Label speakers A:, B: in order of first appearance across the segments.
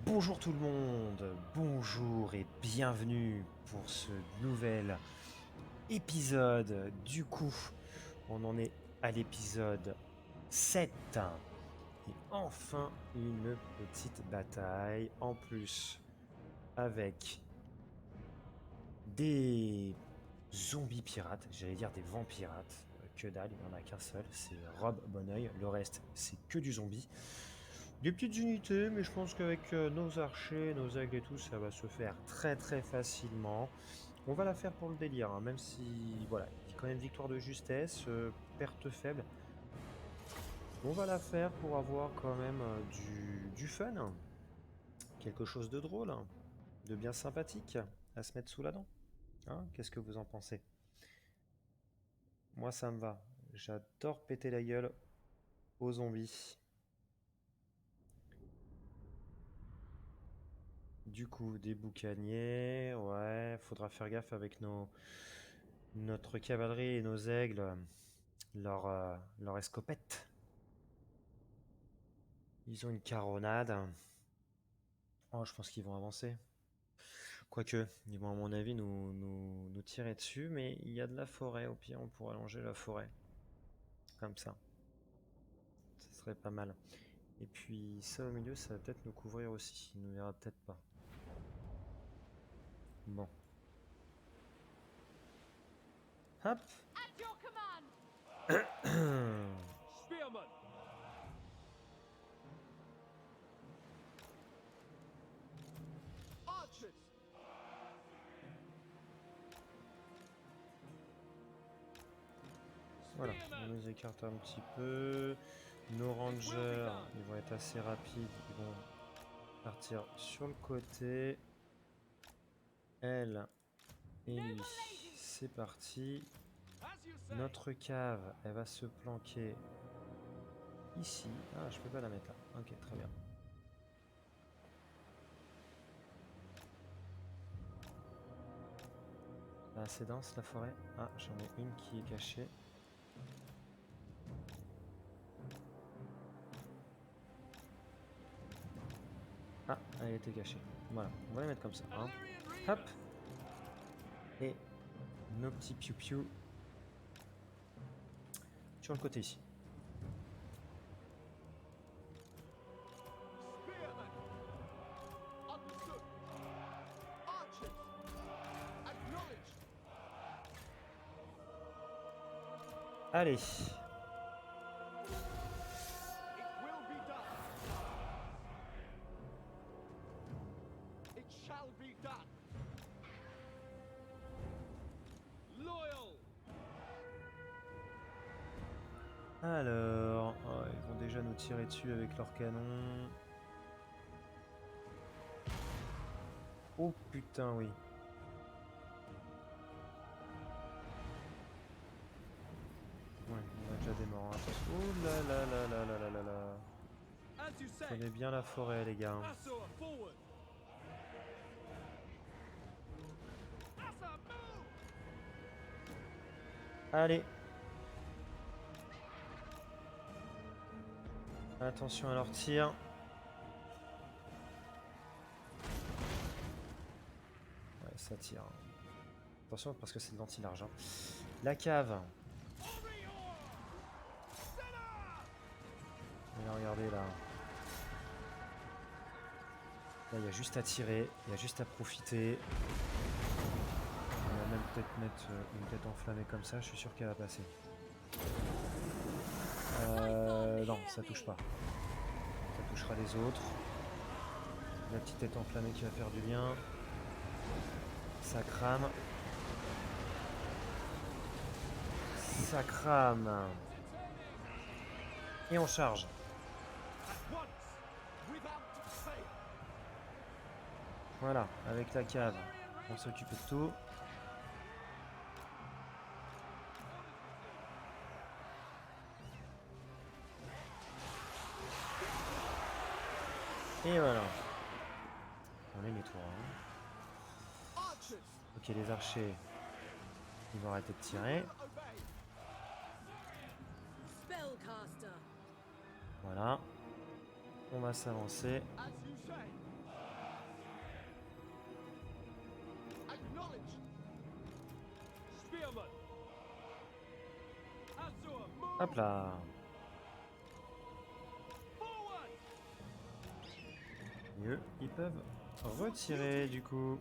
A: Bonjour tout le monde, bonjour et bienvenue pour ce nouvel épisode. Du coup, on en est à l'épisode 7 et enfin une petite bataille en plus avec des zombies pirates, j'allais dire des vampirates, que dalle, il n'y en a qu'un seul, c'est Rob Bonneuil, le reste c'est que du zombie. Des petites unités, mais je pense qu'avec nos archers, nos aigles et tout, ça va se faire très très facilement. On va la faire pour le délire, hein, même si, voilà, quand même victoire de justesse, perte faible. On va la faire pour avoir quand même du fun, quelque chose de drôle, de bien sympathique à se mettre sous la dent. Hein, qu'est-ce que vous en pensez? Moi, ça me va. J'adore péter la gueule aux zombies. Du coup, des boucaniers, ouais, faudra faire gaffe avec notre cavalerie et nos aigles, leur escopette. Ils ont une caronade. Oh, je pense qu'ils vont avancer. Quoique, ils vont à mon avis nous tirer dessus, mais il y a de la forêt, au pire on pourrait longer la forêt. Comme ça. Ce serait pas mal. Et puis ça au milieu, ça va peut-être nous couvrir aussi. Il nous verra peut-être pas. Bon. Hop.
B: At your command!
C: Spearman! Archers!
A: Voilà, on
C: Spearman!
A: nous écarte un petit peu. Nos
C: It will be
A: rangers,
C: done!
A: ils vont être assez rapides. Ils vont partir sur le côté. Elle et lui,
B: Noble lady!
A: c'est parti.
C: As you say!
A: Notre cave, elle va se planquer ici. Ah, je peux pas la mettre là. Ok, très bien. Là, assez dense la forêt. Ah, j'en ai une qui est cachée. Ah, elle était cachée. Voilà, on va la mettre comme ça. Hein.
C: Illyrian
A: Hop.
C: Reavers!
A: Et nos petits piou-piou sur le côté ici.
C: Spearman! Understood! Archers! Acknowledged!
A: Allez.
C: It will be done! It shall be done! Loyal!
A: Alors, oh, ils vont déjà nous tirer dessus avec leurs canons. Oh putain, oui. Ouais, on a déjà des morts. Hein. Oh là là là là là là là là.
C: As you say!
A: Prenez bien la forêt, les gars.
C: Asura forward! Asa move!
A: Allez. Attention à leur tir. Ouais, ça tire. Attention parce que c'est de l'anti-large. Hein. La cave.
C: Orior! Senna!
A: Et là, regardez là. Là, il y a juste à tirer. Il y a juste à profiter. On va même peut-être mettre une tête enflammée comme ça. Je suis sûr qu'elle va passer. Non, ça touche pas. Ça touchera les autres. La petite tête enflammée qui va faire du bien. Ça crame. Ça crame. Et on charge.
C: At once! Without fail!
A: Voilà, avec la cave, on s'occupe de tout. Et voilà. On les nettoie. Hein.
C: Archers!
A: Ok, les archers, ils vont arrêter de tirer.
C: Obey!
B: Spellcaster!
A: Voilà. On va s'avancer.
C: As you say!
A: Hop là.
C: Forward!
A: Mieux, ils peuvent retirer du coup.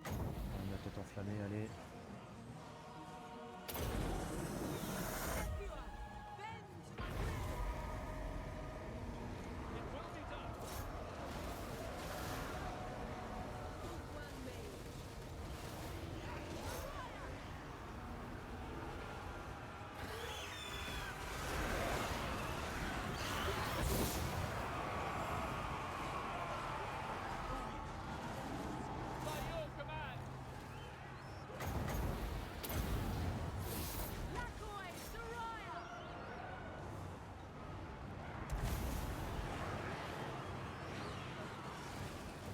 A: On a peut-être enflammé, allez.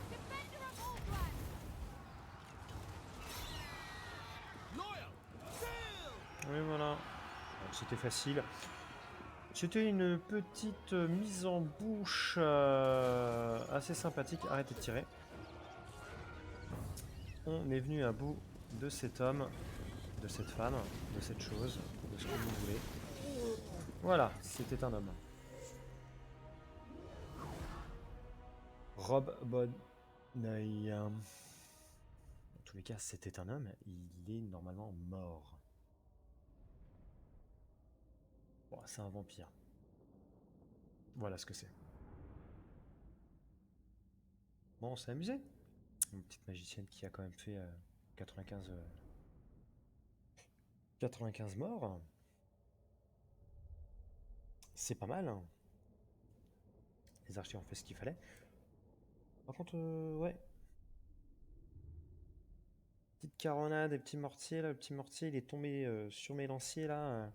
C: It will be done. By your command. Loyal. Sail!
A: Oui, voilà. Donc, c'était facile. C'était une petite mise en bouche assez sympathique. Arrêtez de tirer. On est venu à bout de cet homme, de cette femme, de cette chose, de ce que vous voulez. Voilà, c'était un homme. Rob Bonneuil. Dans tous les cas, c'était un homme. Il est normalement mort. Bon, c'est un vampire. Voilà ce que c'est. Bon, on s'est amusé. Une petite magicienne qui a quand même fait 95, 95 morts. C'est pas mal, hein. Les archers ont fait ce qu'il fallait. Par contre, ouais. Petite caronade et petit mortier, là. Le petit mortier, il est tombé sur mes lanciers, là.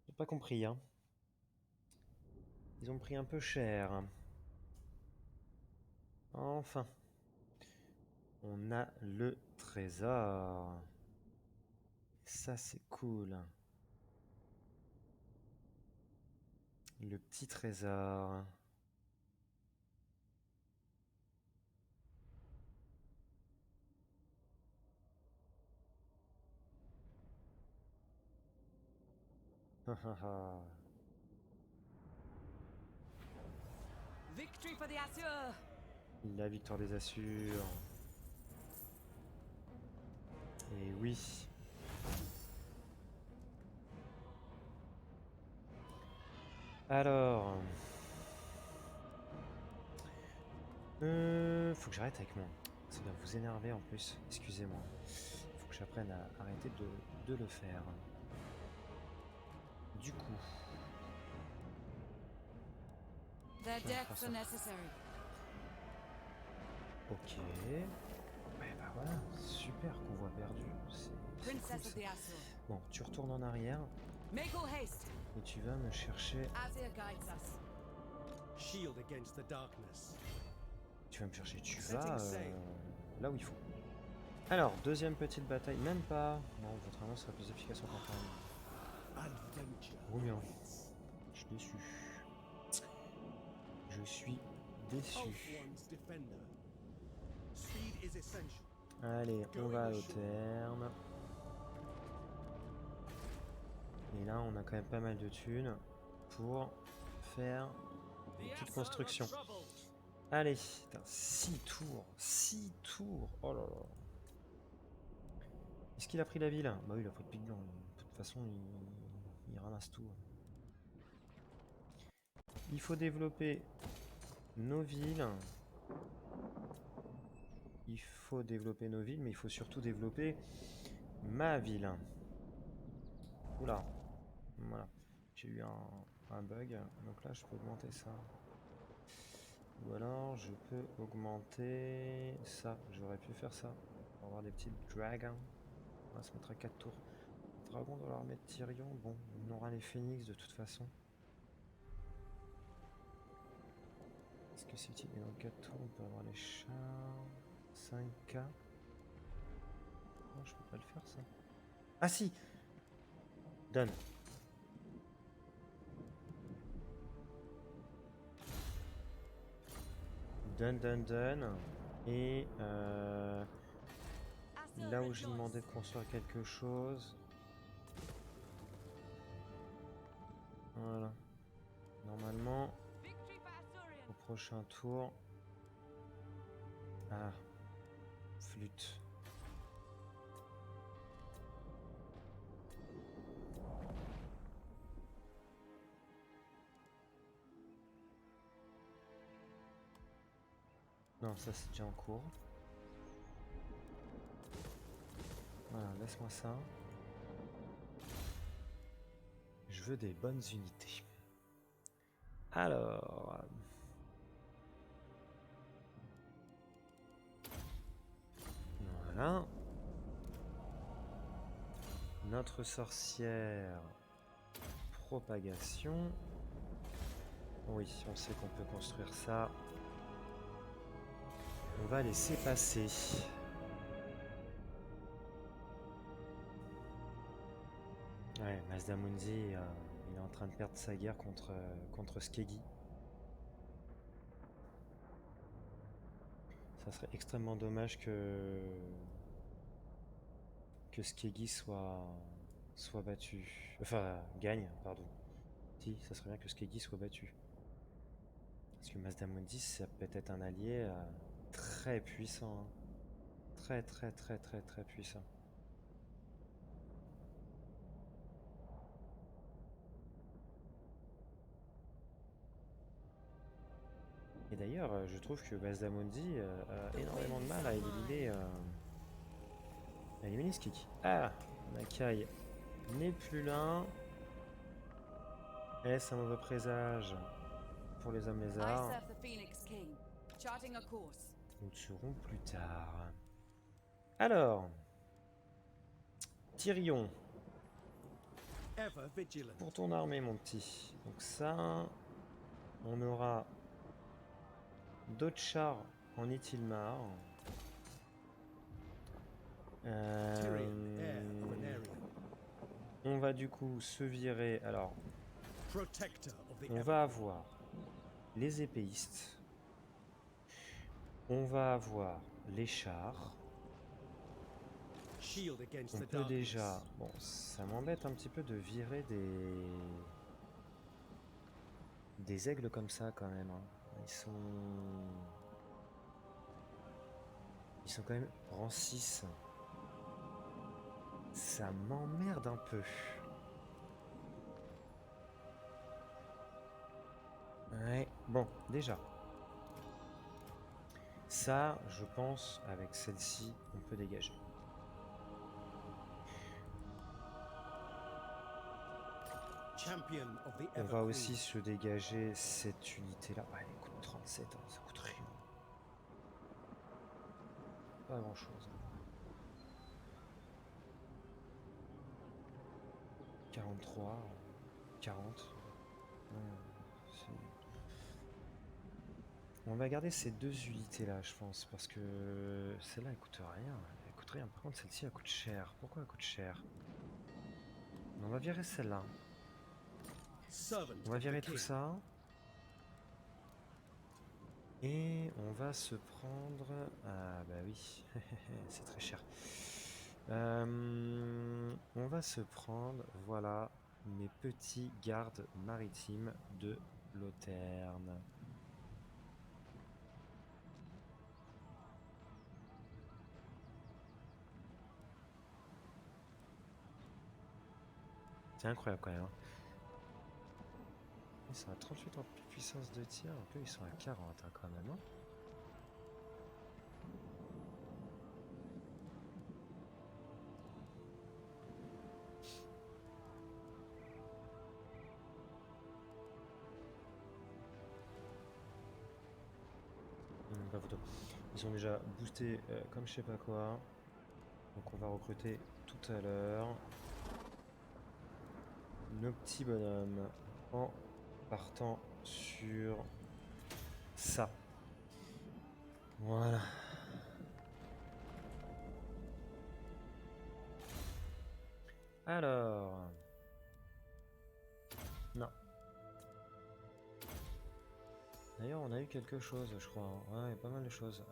A: J'ai pas compris, hein. Ils ont pris un peu cher. Enfin. On a le trésor. Ça, c'est cool. Le petit trésor.
B: Victory for the Assur!
A: La victoire des Assurs. Et oui. Alors. Faut que j'arrête avec moi. Ça va vous énerver en plus. Excusez-moi. Faut que j'apprenne à arrêter de le faire. Du coup.
B: Their
A: Tiens,
B: deaths
A: prends
B: are
A: ça.
B: necessary.
A: Ok. Ouais, bah voilà. Super convoi perdu. C'est cool,
B: Princess of
A: ça.
B: the Assur.
A: Bon, tu retournes en arrière
B: Make all haste.
A: et tu vas me chercher.
B: Azir guides us.
C: Shield against the darkness.
A: Tu vas me chercher. Tu
C: Setting
A: vas
C: sail.
A: là où il faut. Alors, deuxième petite bataille. Même pas. Non, votre annonce sera plus efficace en campagne.
C: Adventure.
A: Oh bien. Je suis déçu. Je suis déçu.
C: Ulthuan's defender. Speed is essential.
A: Allez, on va à Auterne. Et là, on a quand même pas mal de thunes pour faire une petite construction. Allez, 6 tours. 6 tours. Oh là là. Est-ce qu'il a pris la ville? Bah oui, il a pris le Pignon. De toute façon, il ramasse tout. Il faut développer nos villes. Il faut développer nos villes, mais il faut surtout développer ma ville. Oula. Voilà. J'ai eu un bug. Donc là, je peux augmenter ça. Ou alors, je peux augmenter ça. J'aurais pu faire ça. Pour avoir des petits dragons. On va se mettre à 4 tours. Dragon, on va leur mettre Tyrion. Bon, on aura les phoenix de toute façon. Est-ce que c'est utile? Et dans 4 tours, on peut avoir les chars. 5K. Non, je peux pas le faire ça. Ah si! Donne. Donne. Et
B: Assur
A: là où j'ai
B: rejoice.
A: demandé de construire quelque chose. Voilà. Normalement,
B: Victory for Azurian.
A: au prochain tour... Ah. Flûte. Non, ça c'est déjà en cours. Voilà, laisse-moi ça. Je veux des bonnes unités. Alors... Voilà. Notre sorcière. Propagation. Oui, on sait qu'on peut construire ça. On va laisser passer. Ouais, Mazdamundi, il est en train de perdre sa guerre contre Skeggi. Ça serait extrêmement dommage que Skeggi soit battu. Enfin, gagne, pardon. Si, ça serait bien que Skeggi soit battu. Parce que Mazdamundi, ça peut être un allié très puissant. Hein. Très puissant. Et d'ailleurs, je trouve que Mazdamundi a énormément de mal à éliminer Skeggi. Ah, Nakai n'est plus là. Est-ce un mauvais présage pour les hommes
B: I
A: lézards?
B: serve the Phoenix King. Charting a course.
A: Nous le saurons plus tard. Alors, Tyrion,
C: Ever vigilant.
A: pour ton armée, mon petit. Donc ça, on aura d'autres chars en Itilmar.
C: Tyrion, heir of Anarion.
A: On va du coup se virer. Alors,
C: Protector of the
A: on
C: Ever.
A: va avoir les épéistes. On va avoir les chars.
C: Shield against
A: On
C: the
A: peut
C: darkness.
A: déjà... Bon, ça m'embête un petit peu de virer des aigles comme ça quand même. Hein. Ils sont quand même rang 6. Ça m'emmerde un peu. Ouais, bon, déjà. Ça, je pense, avec celle-ci, on peut dégager.
C: Champion of the
A: On
C: Ever
A: va
C: Queen.
A: aussi se dégager cette unité-là. Ouais, elle coûte 37, hein, ça coûte rien. Pas grand-chose. 43, 40. On va garder ces deux unités-là, je pense, parce que celle-là, elle coûte rien. Elle coûte rien. Par contre, celle-ci, elle coûte cher. Pourquoi elle coûte cher? On va virer celle-là.
C: Servant
A: On va
C: of the
A: virer tout
C: king.
A: ça. Et on va se prendre... Ah bah oui, c'est très cher. On va se prendre, voilà, mes petits gardes maritimes de Loterne. C'est incroyable quand même. Hein. Ils sont à 38 en puissance de tir, un peu ils sont à 40 hein, quand même. Hein. Pas photo. Ils sont déjà boostés comme je sais pas quoi. Donc on va recruter tout à l'heure nos petits bonhommes en partant sur ça. Voilà. Alors... Non. D'ailleurs, on a eu quelque chose, je crois. Ouais, pas mal de choses.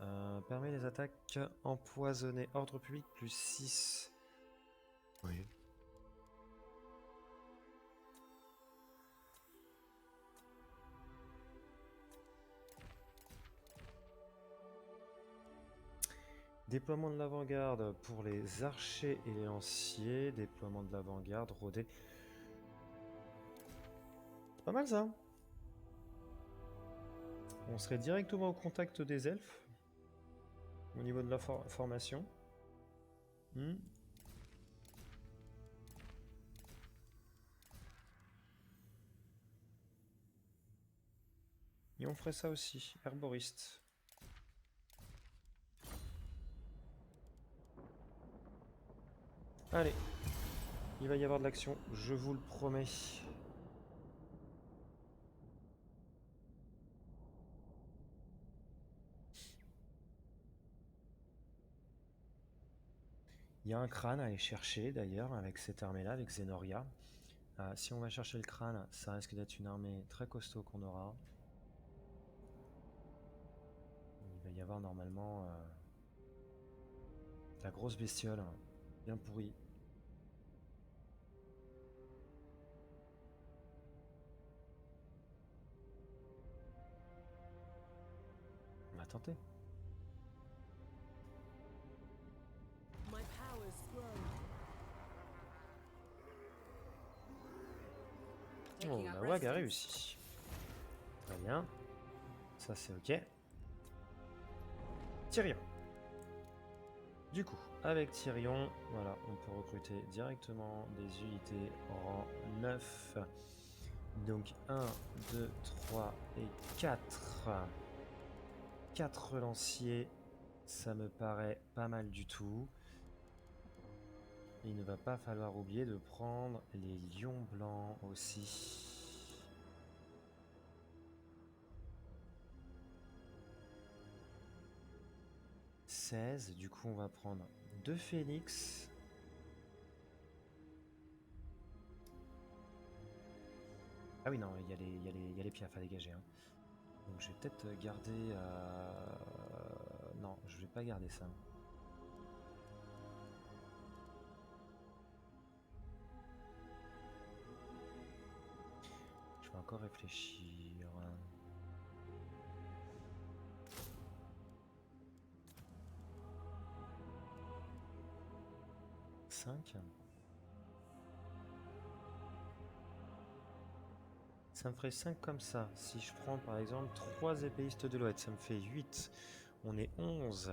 A: Permet les attaques empoisonnées. Ordre public plus 6. Oui. Déploiement de l'avant-garde pour les archers et les lanciers. Déploiement de l'avant-garde, rodé. C'est pas mal ça. On serait directement au contact des elfes. Au niveau de la formation. Et on ferait ça aussi, herboriste. Allez, il va y avoir de l'action, je vous le promets. Il y a un crâne à aller chercher d'ailleurs avec cette armée-là, avec Zenoria. Si on va chercher le crâne, ça risque d'être une armée très costaud qu'on aura. Il va y avoir normalement la grosse bestiole, bien pourrie. On va tenter.
D: My powers grow.
A: Oh,
B: Taking
A: la
B: up
A: WAG a
B: residence.
A: réussi. Très bien. Ça c'est ok. Tyrion. Du coup, avec Tyrion, voilà, on peut recruter directement des unités rang 9. Donc 1, 2, 3 et 4. 4 lanciers, ça me paraît pas mal du tout. Il ne va pas falloir oublier de prendre les lions blancs aussi. Du coup on va prendre 2 phénix. Ah oui non, il y a les piafs à dégager. Hein. Donc je vais peut-être garder... Non, je vais pas garder ça. Je vais encore réfléchir. 5. Ça me ferait 5 comme ça. Si je prends par exemple 3 épéistes de l'Ouest, ça me fait 8. On est 11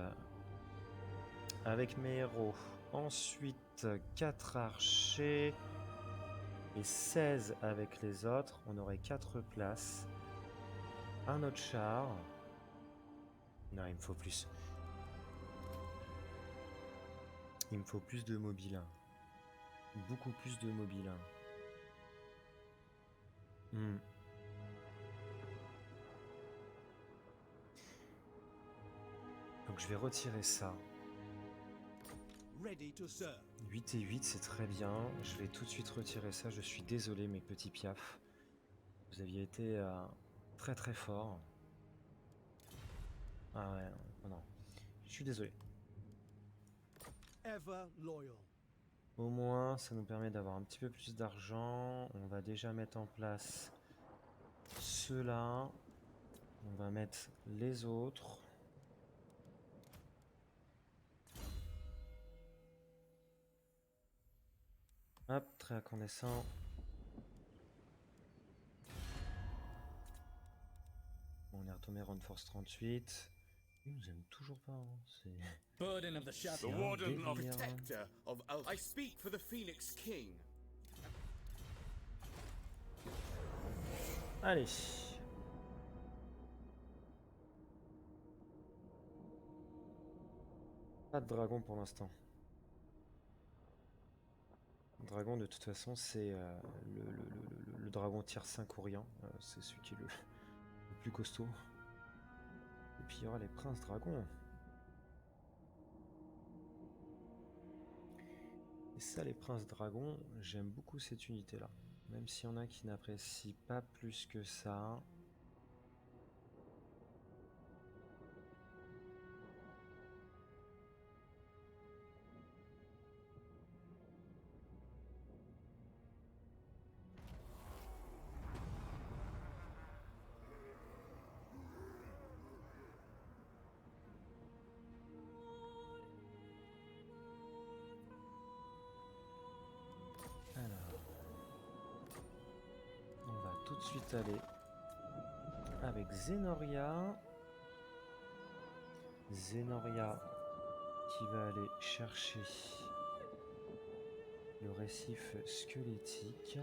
A: avec mes héros. Ensuite 4 archers et 16 avec les autres. On aurait 4 places. Un autre char. Non, il me faut plus. Il me faut plus de mobiles. Beaucoup plus de mobiles. Donc je vais retirer ça.
C: Ready to serve.
A: 8 et 8, c'est très bien. Je vais tout de suite retirer ça. Je suis désolé, mes petits piafs. Vous aviez été très très fort. Ah ouais, non. Je suis désolé.
C: Ever loyal.
A: Au moins, ça nous permet d'avoir un petit peu plus d'argent. On va déjà mettre en place ceux-là. On va mettre les autres. Hop, très incandescent. On est retombé Round Force 38. Ils nous aiment toujours pas. Hein. C'est...
E: Burden of the
F: The
E: Shadow.
F: Warden of
A: délire.
F: Protector of I speak for the Phoenix King.
A: Allez. Pas de dragon pour l'instant. Dragon, de toute façon, c'est le dragon tier 5 Orient. C'est celui qui est le plus costaud. Et puis il y aura les princes dragons. Et ça, les princes dragons, j'aime beaucoup cette unité-là. Même s'il y en a qui n'apprécient pas plus que ça. suite aller avec Zenoria. Zenoria qui va aller chercher le récif squelettique.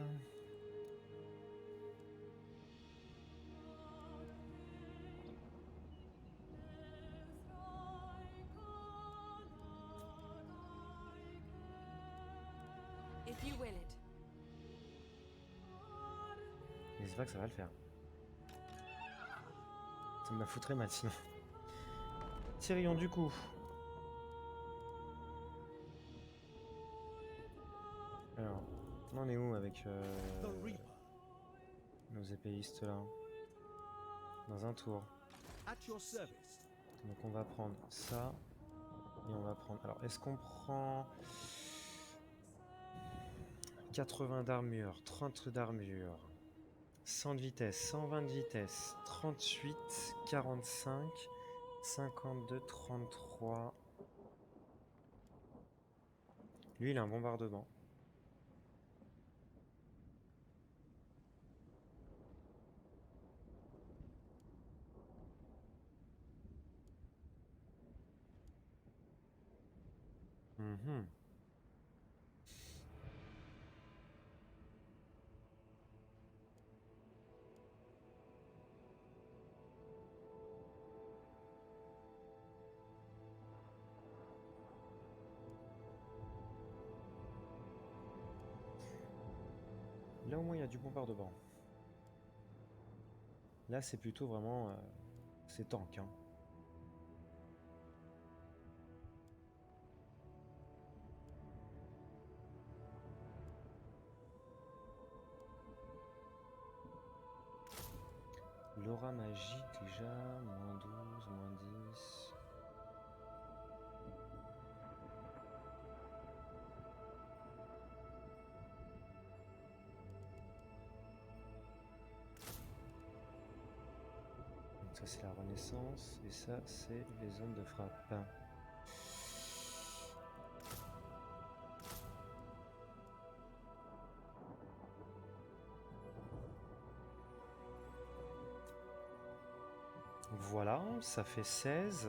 B: If you will it.
A: J'espère que ça va le faire. Ça me la foutrait mal sinon. Tyrion du coup. Alors, on en est où avec
C: The Reaper.
A: nos épéistes là? Dans un tour.
C: At your service.
A: Donc on va prendre ça. Et on va prendre... Alors, est-ce qu'on prend 80 d'armure, 30 d'armure, 100 de vitesse, 120 de vitesse, 38, 45, 52, 33. Lui, il a un bombardement. Mhm. Là au moins il y a du bombardement. Là c'est plutôt vraiment... c'est tank. Hein. L'aura magique déjà, moins 12, moins 10. Donc ça c'est la renaissance et ça c'est les zones de frappe. Voilà, ça fait 16.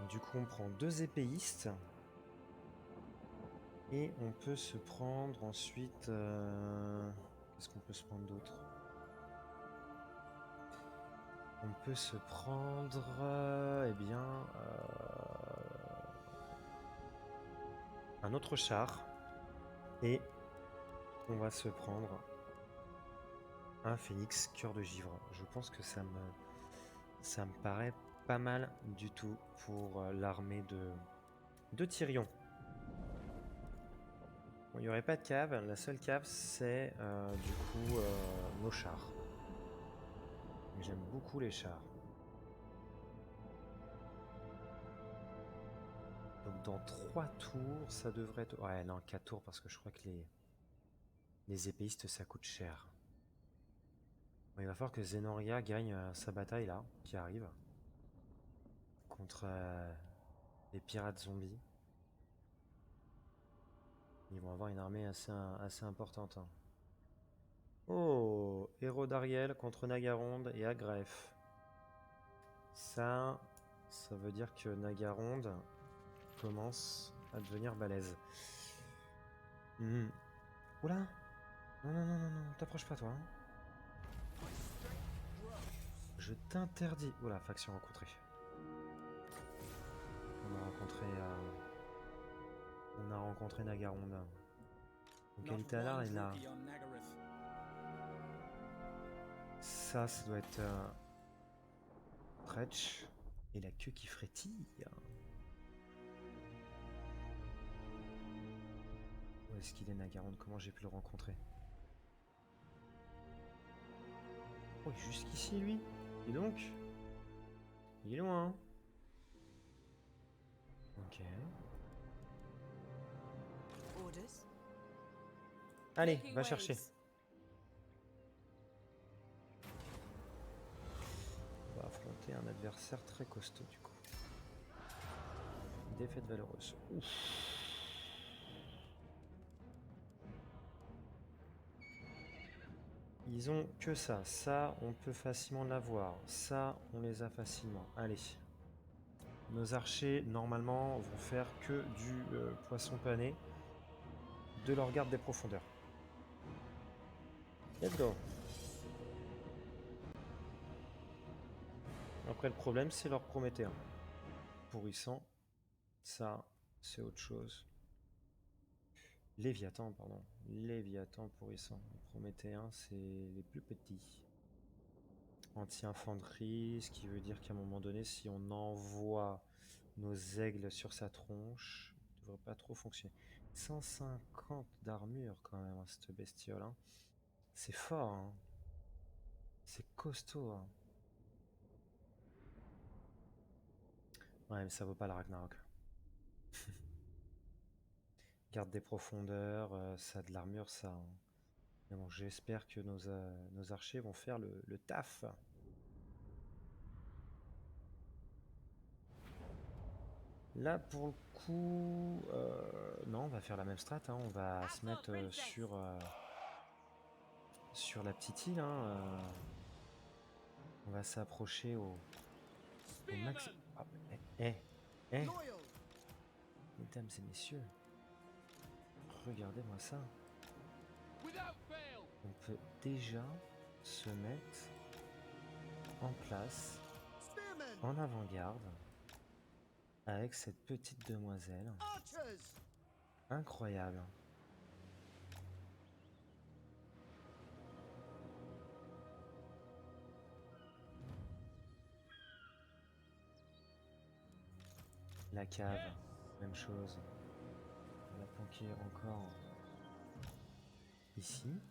A: Du coup, on prend 2 épéistes. Et on peut se prendre ensuite... Qu'est-ce qu'on peut se prendre d'autre? On peut se prendre... eh bien... un autre char. Et on va se prendre... un phénix cœur de givre. Je pense que ça me paraît pas mal du tout pour l'armée de Tyrion. Bon, il n'y aurait pas de cave. La seule cave, c'est du coup nos chars. J'aime beaucoup les chars. Donc dans 3 tours, ça devrait être... Ouais, non, 4 tours parce que je crois que les épéistes, ça coûte cher. Bon, il va falloir que Zenoria gagne sa bataille là, qui arrive. Contre les pirates zombies. Ils vont avoir une armée assez importante. Hein. Oh, héros d'Ariel contre Nagaronde et Agref. Ça veut dire que Nagaronde commence à devenir balèze. Oula! Non, non, non, non, non, t'approches pas toi. Hein. Je t'interdis. Oula, faction rencontrée. On a rencontré Nagaronde. Donc elle était à l'arrière là. Ça doit être Tretch et la queue qui frétille. Où est-ce qu'il est Nagaronde? Comment j'ai pu le rencontrer? Oh, il est jusqu'ici lui. Et donc il est loin. Hein. Ok.
B: Orders.
A: Allez,
B: Making
A: va chercher.
B: waves.
A: On va affronter un adversaire très costaud du coup. Défaite valeureuse. Ouf. Ils ont que ça. Ça, on peut facilement l'avoir. Ça, on les a facilement. Allez. Nos archers, normalement, vont faire que du poisson pané de leur garde des profondeurs. Let's go. Après, le problème, c'est leur Prométhéen. Pourrissant. Ça, c'est autre chose. Léviathan, pardon. Léviathan pourrissant. Les Prométhéens, c'est les plus petits. Anti-infanterie, ce qui veut dire qu'à un moment donné, si on envoie nos aigles sur sa tronche, ça devrait pas trop fonctionner. 150 d'armure quand même, hein, cette bestiole. Hein. C'est fort, hein. C'est costaud. Hein. Ouais, mais ça vaut pas le Ragnarok. Garde des profondeurs, ça a de l'armure, ça. Hein. Mais bon, j'espère que nos archers vont faire le taf. Là, pour le coup, non, on va faire la même strat. Hein. On va se mettre sur la petite île. Hein. On va s'approcher au max. Ah,
C: Loyal.
A: mesdames et messieurs, regardez-moi ça. On peut déjà se mettre en place,
C: Spearmen.
A: en avant-garde, avec cette petite demoiselle.
C: Archers.
A: Incroyable. La cave, même chose. On va planquer encore ici.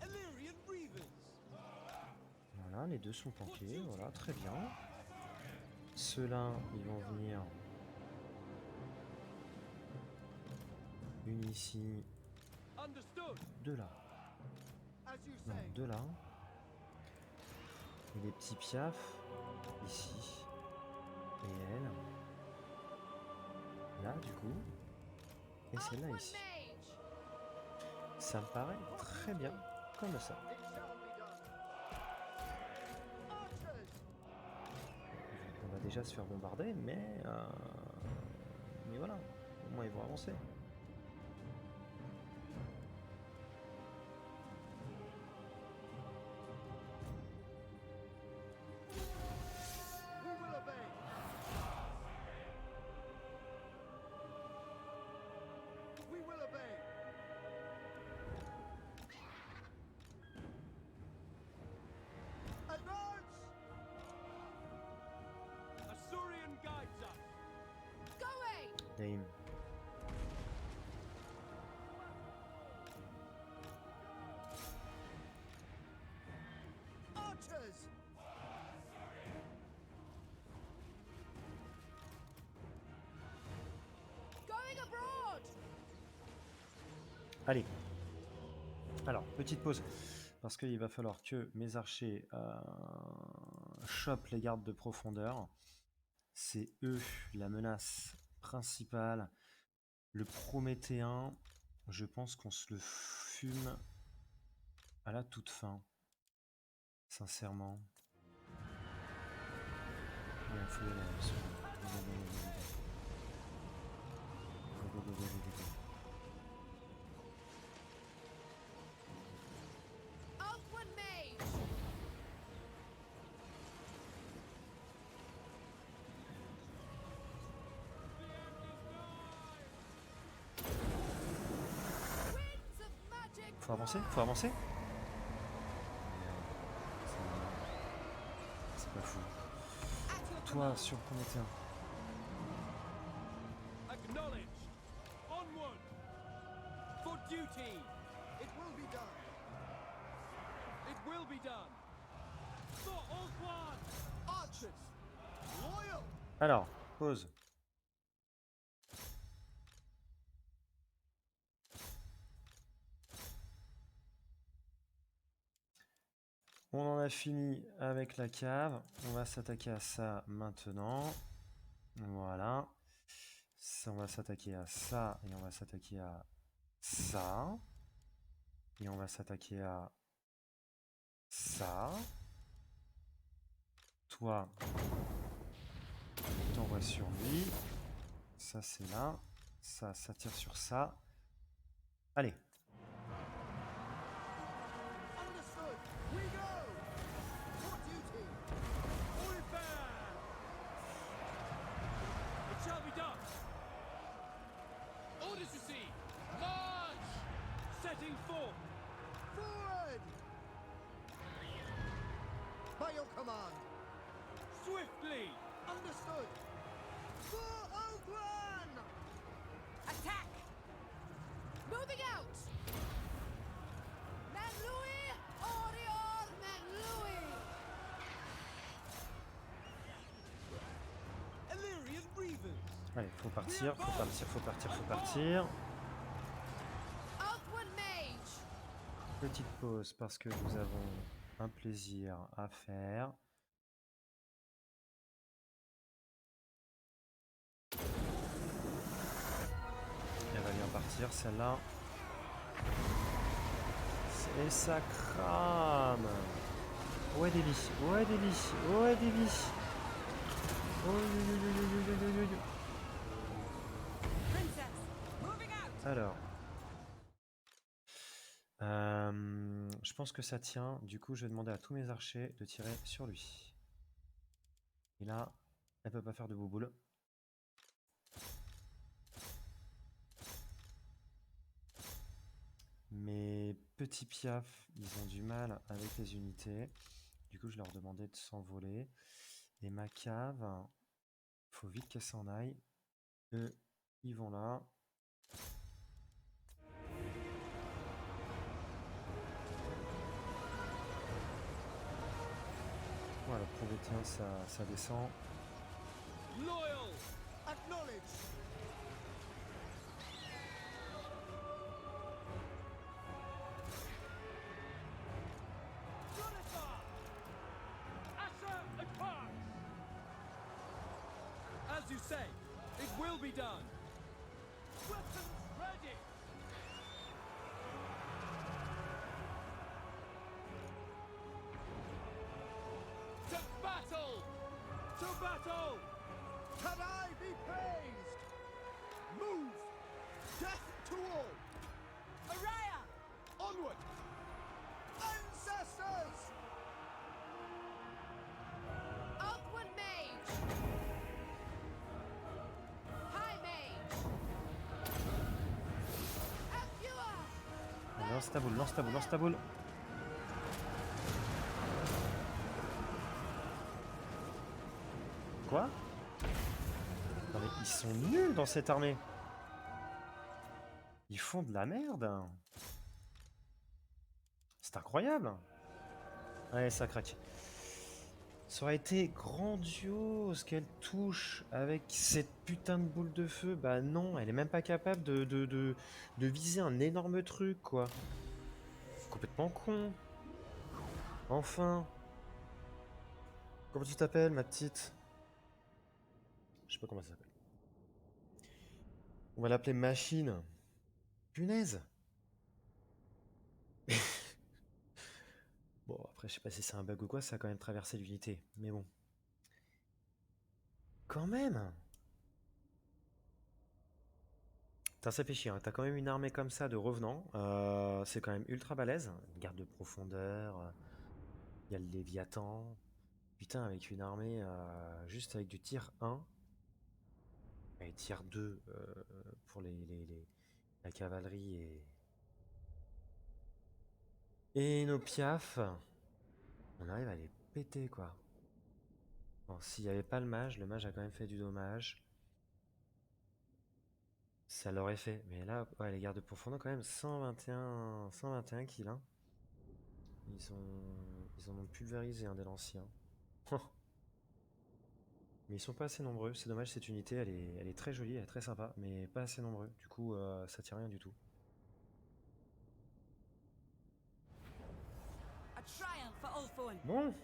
C: Illyrian Reavers.
A: Voilà, les deux sont planqués. Voilà, très bien. Ceux-là, ils vont venir. Une ici,
C: Understood.
A: deux là.
C: As you
A: Non,
C: say.
A: deux là. Et les petits piafs, ici. Et elle. Là, du coup. Et celle-là ici. Ça me paraît très bien, comme ça.
C: It shall be done. Archers.
A: On va déjà se faire bombarder, mais voilà. Au moins, ils vont avancer.
C: We will obey. We will obey. Advance. Assyrian guides us.
A: Aim.
C: Archers.
A: Allez. Alors, petite pause. Parce qu'il va falloir que mes archers chopent les gardes de profondeur. C'est eux la menace principale. Le Prométhéen, je pense qu'on se le fume à la toute fin. Sincèrement. Ouais, faut y aller, absolument. Go, go, go, go, go, go, go. Faut avancer, faut avancer. C'est pas fou. Toi sur le Prométhéen.
C: Acknowledged. Onward. For duty. It will be done. It will be done. For Oswan. Archers. Loyal.
A: Alors, pause. On en a fini avec la cave. On va s'attaquer à ça maintenant. Voilà. Ça, on va s'attaquer à ça et on va s'attaquer à ça. Et on va s'attaquer à ça. Toi, t'envoies sur lui. Ça, c'est là. Ça tire sur ça. Allez.
C: Understood. We go. For duty. Prepare. It shall be done. Orders received. March. Setting forth. Forward. By your command. Swiftly. Understood. For Ogran.
B: Attack!
D: Moving out! Manlui! Orior Manlui!
C: Illyrian Reavers.
A: Allez, faut partir, faut partir, faut partir, faut partir.
D: Outward Mage!
A: Petite pause parce que nous avons un plaisir à faire. Elle va bien partir celle-là. Et ça crame. Ouais Davy, ouais Davy, ouais Davy.
B: Princess, moving out!
A: Alors. Je pense que ça tient. Du coup, je vais demander à tous mes archers de tirer sur lui. Et là, elle peut pas faire de bouboule. Mes petits piafs, ils ont du mal avec les unités. Du coup, je leur demandais de s'envoler. Et ma cave, faut vite qu'elle s'en aille. Eux, ils vont là. Voilà, le Prométhée, ça descend.
C: Loyal. Acknowledge. Jonathan. Asher advance. As you say, it will be done. Weapons ready. To battle! To battle! Can I be praised? Move! Death to all!
B: Araya!
C: Onward! Ancestors!
D: Outward Mage! High Mage! Affua!
A: Lance ta boule, lance ta boule, lance ta boule. Quoi? Non mais ils sont nuls dans cette armée. Ils font de la merde. C'est incroyable. Ouais, ça craque. Ça aurait été grandiose qu'elle touche avec cette putain de boule de feu. Bah non, elle est même pas capable de viser un énorme truc, quoi. Complètement con. Enfin. Comment tu t'appelles, ma petite? Je sais pas comment ça s'appelle. On va l'appeler Machine. Punaise. Bon, après, je sais pas si c'est un bug ou quoi, ça a quand même traversé l'unité. Mais bon. Quand même. Putain, ça fait chier, hein. T'as quand même une armée comme ça de revenants. C'est quand même ultra balèze. Garde de profondeur. Il y a le Léviathan. Putain, avec une armée juste avec du tir 1. Et tir 2 pour la cavalerie et nos piafs. On arrive à les péter, quoi. Bon, s'il n'y avait pas le mage a quand même fait du dommage. Ça l'aurait fait. Mais là, ouais, les gardes de profondeur, quand même, 121 kills. Hein. Ils en ont pulvérisé un des lanciens. Mais ils sont pas assez nombreux. C'est dommage, cette unité, elle est très jolie, elle est très sympa, mais pas assez nombreux. Du coup, ça tient rien du tout.
B: A triumph for Ulthuan.
A: Bon.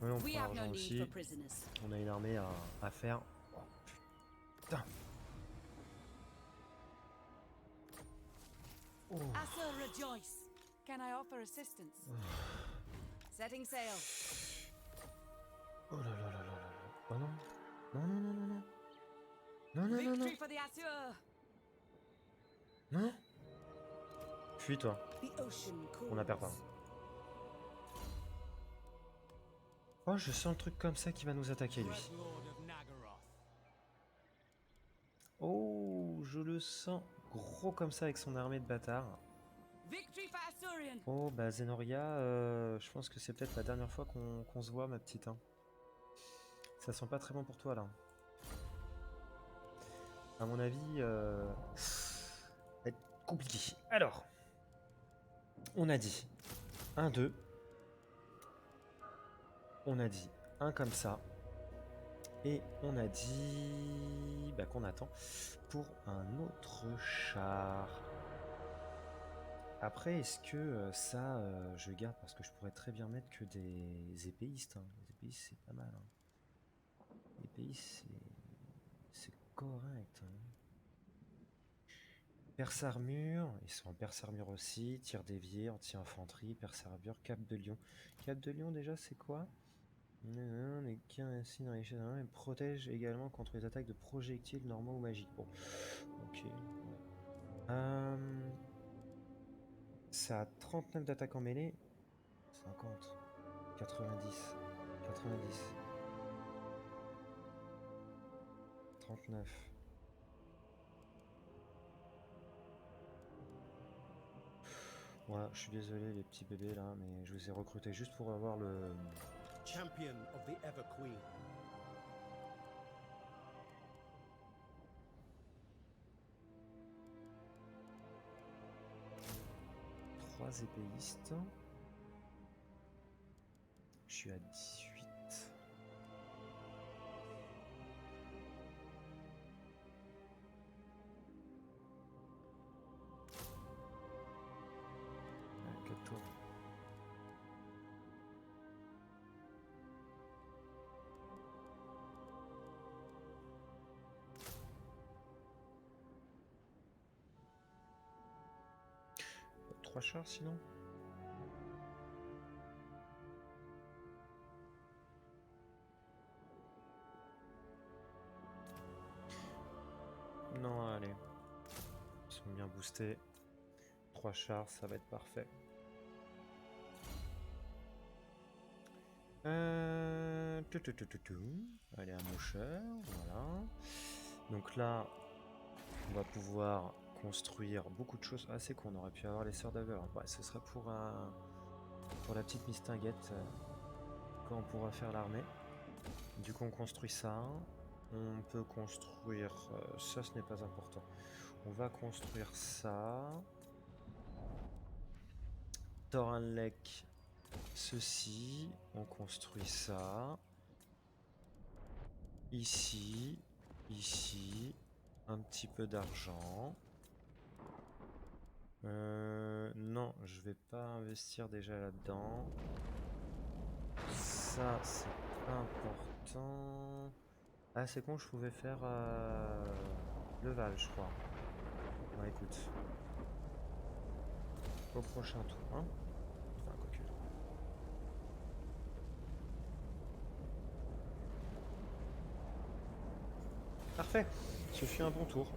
A: Ouais, on
B: We
A: prend
B: have no
A: l'argent
B: need
A: aussi.
B: for prisoners.
A: On a une armée à faire. Oh, putain. Oh.
B: Asa rejoice. Can I offer assistance? Setting sail.
A: Oh là là là là là là. Oh non. Non, non, non, non, non. Non, non, non, non.
B: Victory for the Assur!
A: Non. Fuis toi.
B: The ocean
A: On la perd pas.
B: calls.
A: Oh, je sens le truc comme ça qui va nous attaquer lui.
C: Dreadlord of Nagaroth.
A: Oh, je le sens gros comme ça avec son armée de bâtards.
B: Victory for Assurian!
A: Oh, bah Zenoria, je pense que c'est peut-être la dernière fois qu'on se voit, ma petite. Hein. Ça sent pas très bon pour toi, là. À mon avis, ça va être compliqué. Alors, on a dit 1, 2. On a dit un comme ça. Et on a dit bah, qu'on attend pour un autre char. Après, est-ce que ça, je garde parce que je pourrais très bien mettre que des épéistes. Hein. Les épéistes, c'est pas mal. Hein. Les épéistes, c'est correct. Hein. Perce armure, ils sont en perce armure aussi. Tir dévié, anti-infanterie, perce armure, cap de lion. Cap de lion, déjà, c'est quoi? Les gains ainsi dans les chaînes et protège également contre les attaques de projectiles normaux ou magiques. Bon, ok. Ça a 39 d'attaque en mêlée. 50. 90. 90. 39. Ouais, je suis désolé les petits bébés là, mais je vous ai recruté juste pour avoir le...
F: Champion of the Ever Queen.
A: Trois épéistes. Je suis à 18. Ah, 4 tours. Trois chars sinon. Non, allez. Ils sont bien boostés. 3 chars, ça va être parfait. Allez, un mocheur, voilà. Donc là, on va pouvoir construire beaucoup de choses. Ah, c'est qu'on aurait pu avoir les sœurs d'Aver. Ouais, ce sera pour la petite mistinguette quand on pourra faire l'armée. Du coup, on construit ça. On peut construire... ça, ce n'est pas important. On va construire ça. Thorinlec, ceci. On construit ça. Ici. Ici. Un petit peu d'argent. Non, je vais pas investir déjà là-dedans. Ça, c'est pas important. Ah, c'est con, je pouvais faire le Val, je crois. Bon, écoute. Au prochain tour, hein. Enfin, quoique. Parfait. Ce fut un bon tour.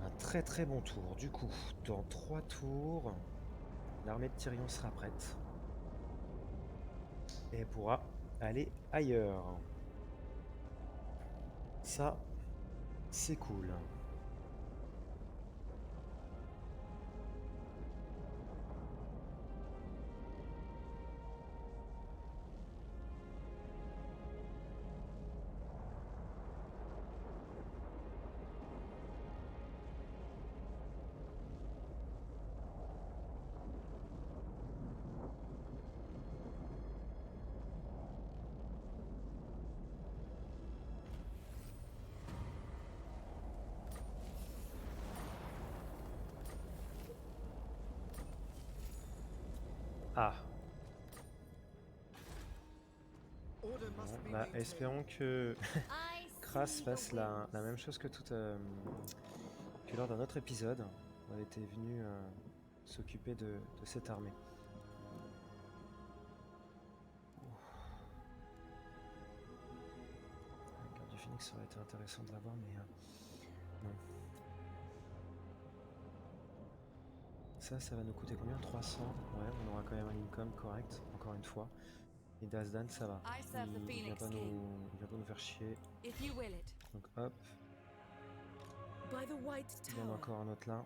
A: Un très très bon tour. Du coup, dans 3 tours, l'armée de Tyrion sera prête. Et elle pourra aller ailleurs. Ça, c'est cool. Ah,
F: Order
A: bon,
F: must be
A: bah,
F: maintained.
A: espérons que
D: I
A: Kras
D: see
A: fasse
D: the
A: la
D: winds.
A: même chose que lors d'un autre épisode. On avait été venu s'occuper de cette armée. La garde du Phénix, ça aurait été intéressant de l'avoir, mais non. Ça va nous coûter combien? 300. Ouais, on aura quand même un income correct, encore une fois. Et Dazdan, ça va.
B: I serve the
A: Il vient
B: Phoenix
A: pas
B: King.
A: il vient pas nous faire chier.
B: If you will it.
A: Donc hop,
E: By the White
A: il y en a
E: Tower,
A: encore un autre là.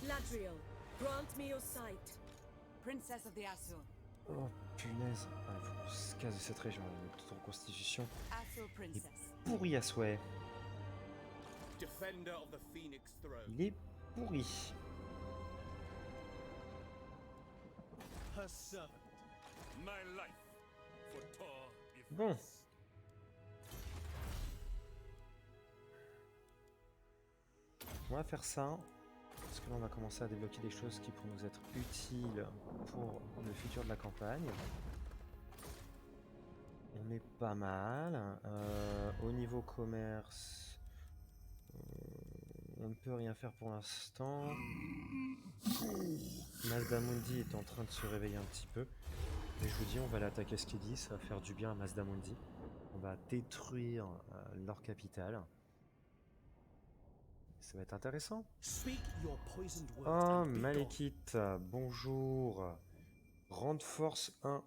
E: Ladriel, grant me your sight.
B: Princess of the Azul.
A: Oh punaise. Il faut qu'on se casse de cette région. Notre reconstitution
B: Azul Princess.
A: pourrie à souhait.
F: Defender of the Phoenix throne.
A: Il est pourri.
F: Her servant.
C: My life for Tor
A: Bon.
C: Ifrit.
A: On va faire ça. Parce que là, on va commencer à débloquer des choses qui pourront nous être utiles pour le futur de la campagne. On est pas mal. Au niveau commerce, on ne peut rien faire pour l'instant. Mazdamundi est en train de se réveiller un petit peu. Et je vous dis, on va l'attaquer ce qu'il dit, ça va faire du bien à Mazdamundi. On va détruire leur capitale. Ça va être intéressant.
F: Speak your poisoned words
A: Oh,
F: and be gone.
A: Malekith, bonjour. Rand Force 1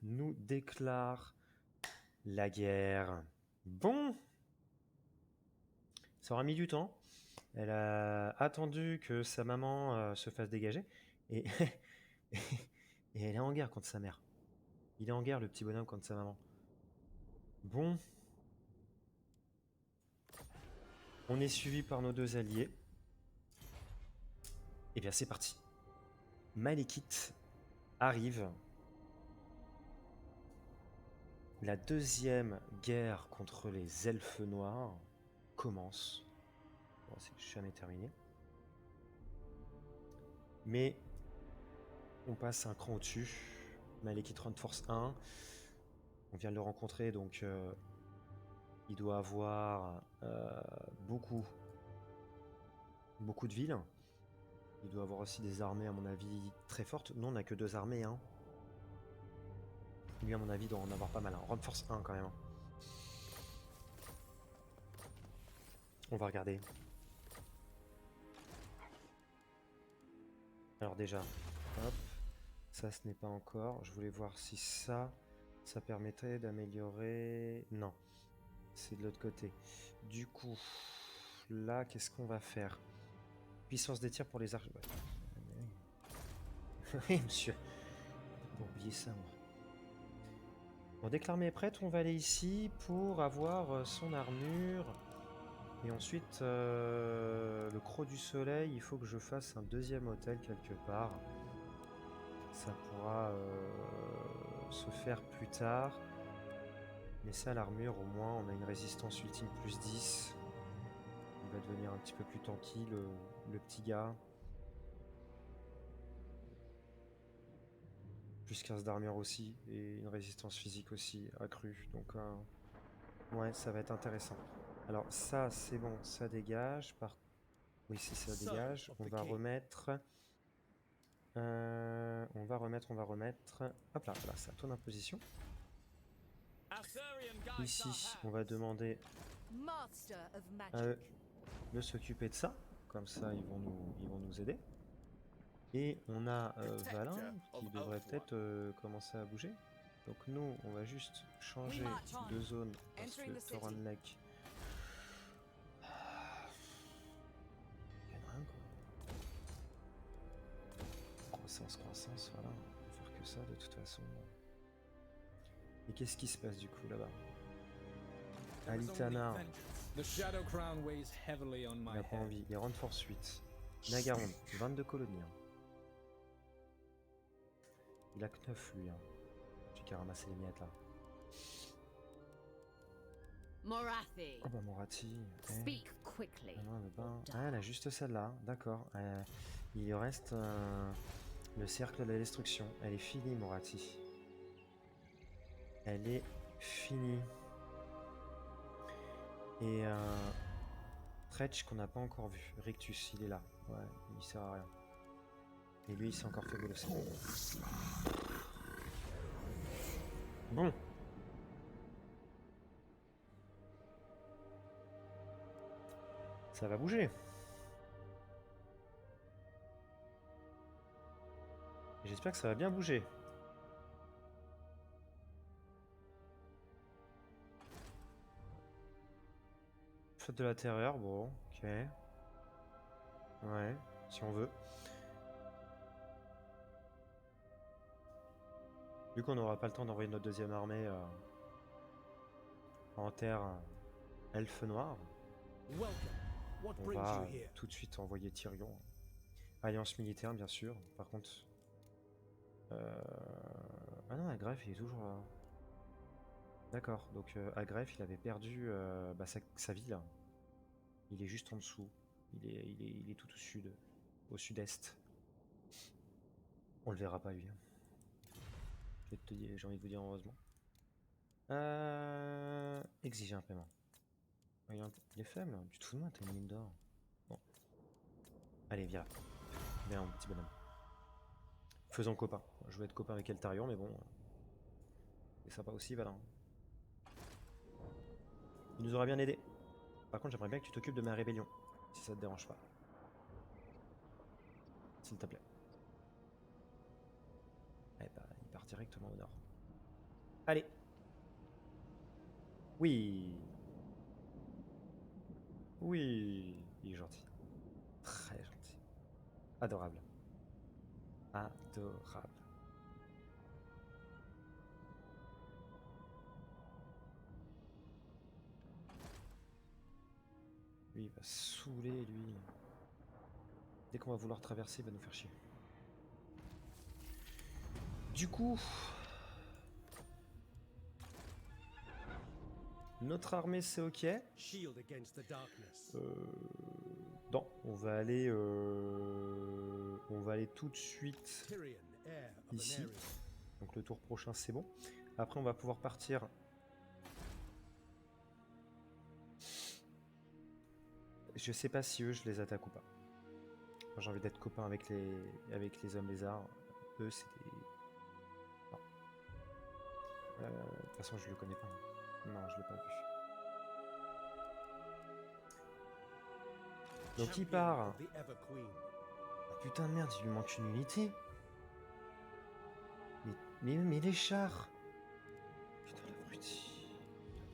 A: nous déclare la guerre. Bon. Ça aura mis du temps. Elle a attendu que sa maman se fasse dégager. Et, et elle est en guerre contre sa mère. Il est en guerre, le petit bonhomme, contre sa maman. Bon. On est suivi par nos deux alliés. Et bien c'est parti. Malekith arrive. La deuxième guerre contre les elfes noirs commence. Bon, c'est jamais terminé. Mais on passe un cran au-dessus. Malekith Run Force 1. On vient de le rencontrer, donc il doit avoir beaucoup de villes. Il doit avoir aussi des armées, à mon avis, très fortes. Nous, on n'a que 2 armées. Hein. Lui, à mon avis, doit en avoir pas mal. Hein. Run Force 1, quand même. On va regarder. Alors déjà, hop. Ça, ce n'est pas encore. Je voulais voir si ça permettrait d'améliorer... Non. C'est de l'autre côté. Du coup, là, qu'est-ce qu'on va faire? Puissance des tirs pour les archers. Ouais. Oui, monsieur. J'ai oublié ça, moi. Bon, dès que l'armée est prête, on va aller ici pour avoir son armure. Et ensuite, le croc du soleil, il faut que je fasse un deuxième hôtel quelque part. Ça pourra se faire plus tard. Mais ça, l'armure, au moins, on a une résistance ultime plus 10. Il va devenir un petit peu plus tranquille, le petit gars. Plus 15 d'armure aussi, et une résistance physique aussi accrue. Donc, ouais, ça va être intéressant. Alors, ça, c'est bon, ça dégage. Oui, si ça dégage, on va remettre... on va remettre... Hop là, voilà, ça tourne en position. Ici, on va demander
D: Master of
A: à
D: magic.
A: eux de s'occuper de ça. Comme ça, ils vont nous aider. Et on a Valin qui devrait peut-être commencer à bouger. Donc nous, on va juste changer de zone parce que Thoran Lake... Il y en a un, quoi. Croissance, voilà. On va faire que ça de toute façon. Et qu'est-ce qui se passe du coup là-bas? Alitana,
C: The Shadow Crown weighs heavily on
A: il
C: my
A: n'a pas
C: head.
A: envie. Il rentre force 8. Nagaron, 22 colonies. Hein. Il a que 9 lui. Hein. J'ai qu'à ramasser les miettes là.
D: Morathi.
A: Oh bah Morathi.
D: Speak quickly.
A: Ah non, elle veut pas. Ah, elle a juste celle-là. D'accord. Il lui reste le cercle de la destruction. Elle est finie, Morathi. Elle est finie. Et Tretch qu'on n'a pas encore vu. Rictus, il est là. Ouais, il sert à rien. Et lui, il s'est encore fait bolosser. Bon. Ça va bouger. J'espère que ça va bien bouger. Flotte de la terreur, bon, ok. Ouais, si on veut. Vu qu'on n'aura pas le temps d'envoyer notre deuxième armée en terre elfe noire,
F: Welcome. What
A: on
F: brings
A: va
F: you here?
A: tout de suite envoyer Tyrion. Alliance militaire, bien sûr. Par contre... Ah non, Agref, il est toujours là. D'accord, donc Agref, il avait perdu bah, sa ville. Il est juste en dessous. Il est tout au sud, au sud-est. On le verra pas, lui. J'ai envie de vous dire heureusement. Exiger un paiement. Il est faible, tu te fous de moi, t'as une mine d'or. Bon. Allez, viens. Viens, mon petit bonhomme. Faisons copain. Je veux être copain avec Eltarion, mais bon. C'est sympa aussi, Valin. Il nous aura bien aidé. Par contre, j'aimerais bien que tu t'occupes de ma rébellion, si ça te dérange pas. S'il te plaît. Eh bah, il part directement au nord. Allez. Oui. Oui. Il est gentil. Très gentil. Adorable. Adorable. Lui, il va saouler, lui. Dès qu'on va vouloir traverser, il va nous faire chier. Du coup... Notre armée, c'est ok.
F: Shield against the darkness.
A: Non, on va aller tout de suite
F: Tyrion, heir of
A: ici.
F: Anarion.
A: Donc le tour prochain, c'est bon. Après, on va pouvoir partir. Je sais pas si eux, je les attaque ou pas. Moi, j'ai envie d'être copain avec les hommes lézards. Eux, c'est des... Non. De toute façon, je le connais pas. Non, je l'ai pas vu. Donc il
F: Champion
A: part.
F: of the Ever Queen.
A: Ah, putain de merde, il lui manque une unité. Mais les chars. Putain, l'abruti.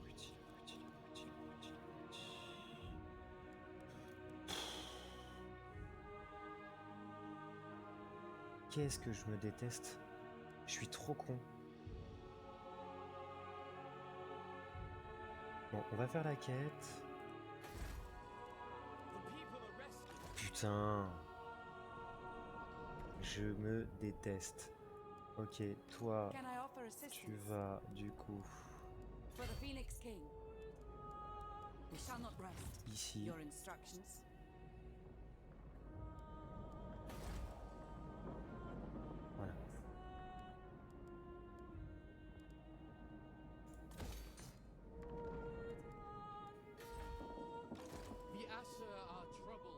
A: L'abruti, l'abruti, l'abruti, l'abruti, l'abruti. Qu'est-ce que je me déteste. Je suis trop con. Bon, on va faire la quête. Putain. Je me déteste. Ok, toi,
B: Can I offer
A: tu
B: assistance?
A: vas du coup
B: For the Phoenix King. We shall not rest.
A: ici.
B: Your instructions.
A: Voilà.
C: The Asher are troubled.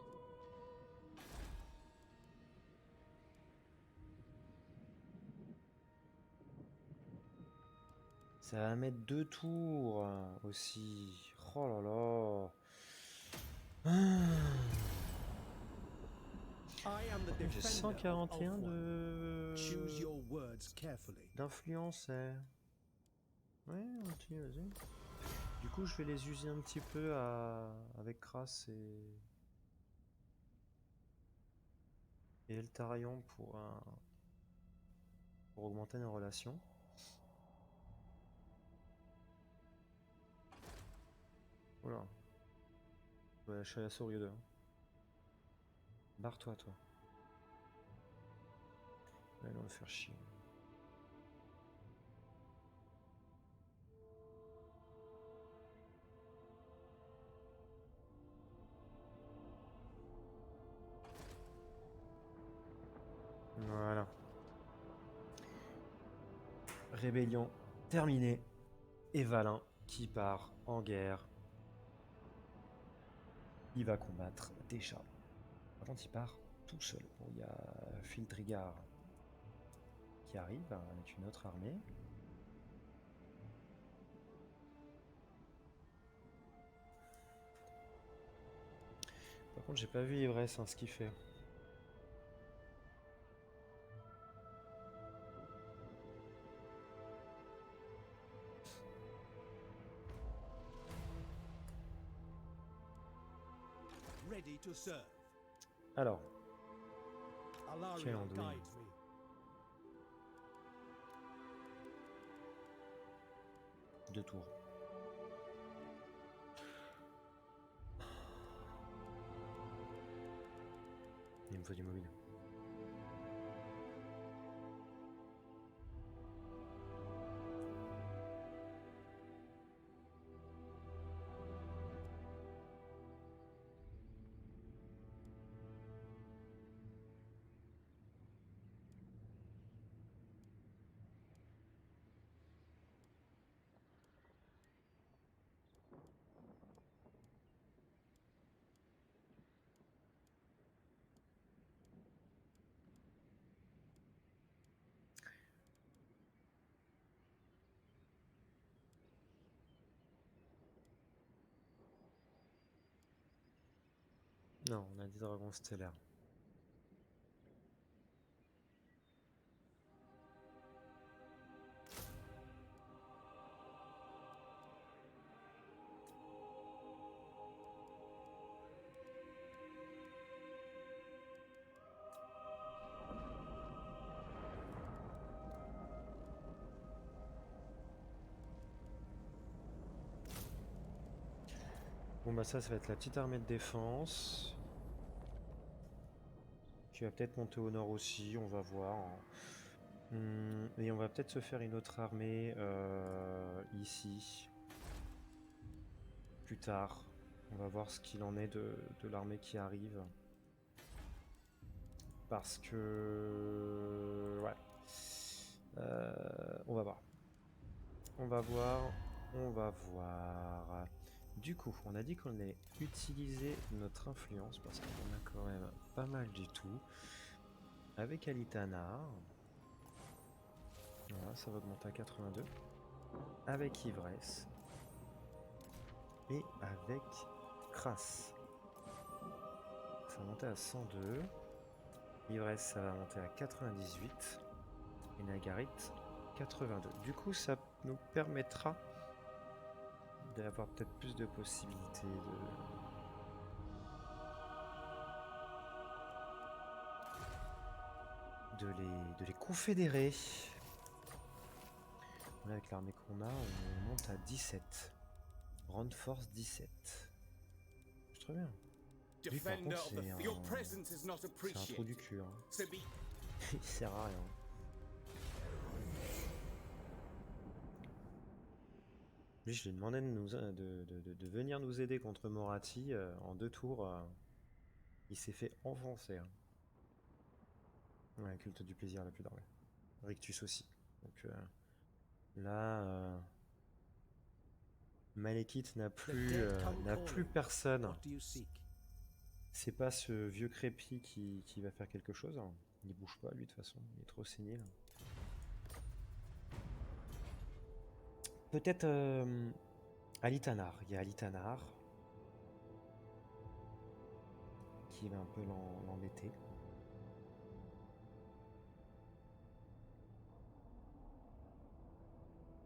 A: Ça va mettre 2 tours aussi. Oh là là.
F: I am the
A: J'ai
F: defender
A: 141
F: of Ulthuan.
A: de...
F: Choose your words carefully.
A: d'influence. Ouais, ok, vas-y. Du coup, je vais les user un petit peu avec Kras et Eltarion pour augmenter nos relations. Voilà. Je vais lâcher la souris 2. Barre-toi, toi. Là, on va me faire chier. Voilà. Rébellion terminée. Et Valin qui part en guerre. Il va combattre déjà. Par contre, il part tout seul. Bon, il y a Fildrigar qui arrive avec une autre armée. Par contre, j'ai pas vu Ivresse, hein, ce qu'il fait.
F: Ready to serve.
A: Alors,
F: Alaria
A: Anduin.
F: guides me.
A: deux tours. Il me faut du mobile. Non, on a dit dragon stellaire. Bon bah ça va être la petite armée de défense. Qui va peut-être monter au nord aussi, on va voir. Et on va peut-être se faire une autre armée ici. Plus tard. On va voir ce qu'il en est de l'armée qui arrive. Parce que... Ouais. On va voir. On va voir. On va voir. Du coup, on a dit qu'on allait utiliser notre influence parce qu'on a quand même pas mal du tout. Avec Alitanar. Voilà, ça va augmenter à 82. Avec Ivresse. Et avec Kras. Ça va monter à 102. Ivresse, ça va monter à 98. Et Nagarit, 82. Du coup, ça nous permettra d'avoir peut-être plus de possibilités de les confédérer. Là, avec l'armée qu'on a, on monte à 17. Round Force 17. C'est très bien. Lui, par
C: Defender
A: contre,
C: of the your presence is not
A: c'est un trou
C: appreciated.
A: du cul. Hein.
C: So be
A: Il sert à rien. Lui, je lui ai demandé de venir nous aider contre Moratti en 2 tours. Il s'est fait enfoncer. Hein. Ouais, culte du plaisir, la plus d'armée. Rictus aussi. Donc là, Malekith n'a plus personne.
F: What do you seek?
A: C'est pas ce vieux crépi qui va faire quelque chose. Hein. Il bouge pas, lui, de toute façon. Il est trop sénile. Peut-être Alitanar. Il y a Alitanar qui va un peu l'embêter.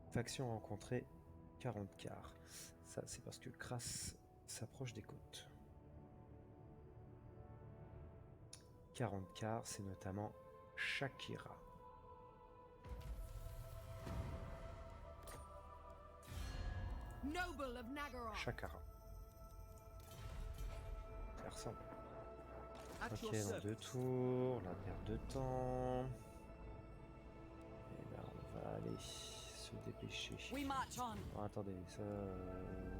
A: Faction rencontrée 40 quarts. Ça, c'est parce que Kras s'approche des côtes. 40 quarts, c'est notamment Shakira.
D: Noble of Nagaroth.
A: Shakara. Ça ressemble.
F: At
A: Ok,
F: your
A: dans
F: service.
A: 2 tours, la perte de temps. Et là, on va aller se dépêcher.
B: We march on.
A: Oh, attendez, ça,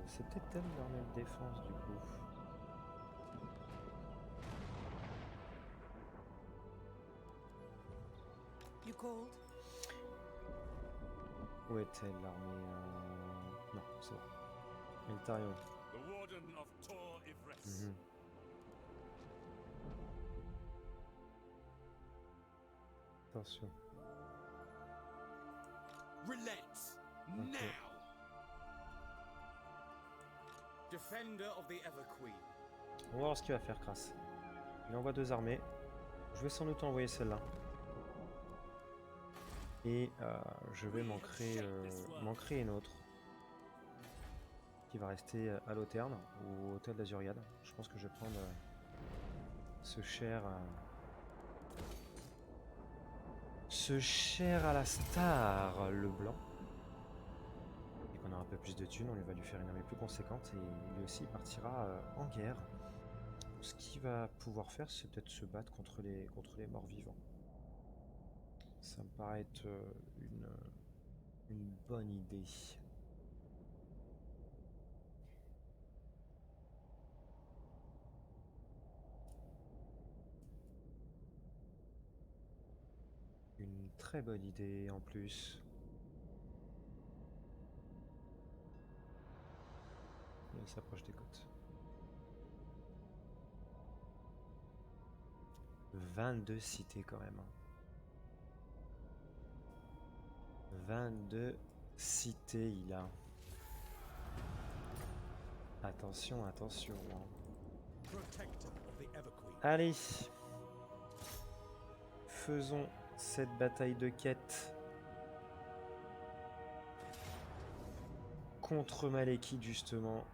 A: c'est peut-être elle l'armée de défense du coup.
B: You called?
A: Où est-elle l'armée Non, c'est bon. Eltarion.
G: The Warden of Tor Ivress.
A: Mhm. Attention.
C: Relent
A: Ok.
C: now. Defender of the Everqueen.
A: On va voir ce qu'il va faire, Kras. Il envoie 2 armées. Je vais sans doute envoyer celle-là. Et je vais m'en créer une autre. Qui va rester à l'Auterne, ou au hôtel d'Azuriad. Je pense que je vais prendre ce cher... ce cher à la star, le blanc. Et qu'on aura un peu plus de thunes, on va lui faire une armée plus conséquente. Et lui aussi partira en guerre. Ce qu'il va pouvoir faire, c'est peut-être se battre contre les morts-vivants. Ça me paraît être une bonne idée. Une très bonne idée en plus. Et il s'approche des côtes. 22 cités quand même. 22 cités il a. Attention, attention.
F: Protector of the Everqueen.
A: Allez. Faisons cette bataille de quête. Contre Malekith justement.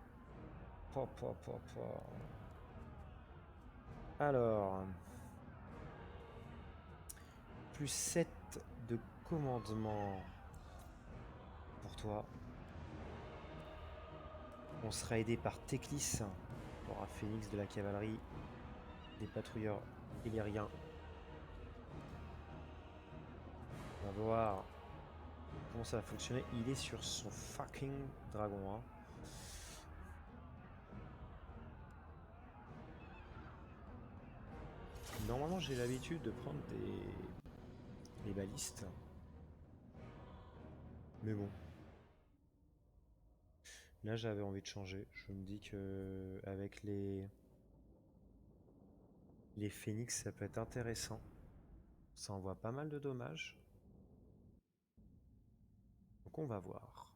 A: Alors. Plus 7 de commandement pour toi. On sera aidé par Teclis, on aura Phénix de la cavalerie, des patrouilleurs illériens. On va voir comment ça va fonctionner. Il est sur son fucking dragon. Hein. Normalement j'ai l'habitude de prendre des balistes. Mais bon. Là j'avais envie de changer. Je me dis que avec les phénix ça peut être intéressant. Ça envoie pas mal de dommages. Donc on va voir.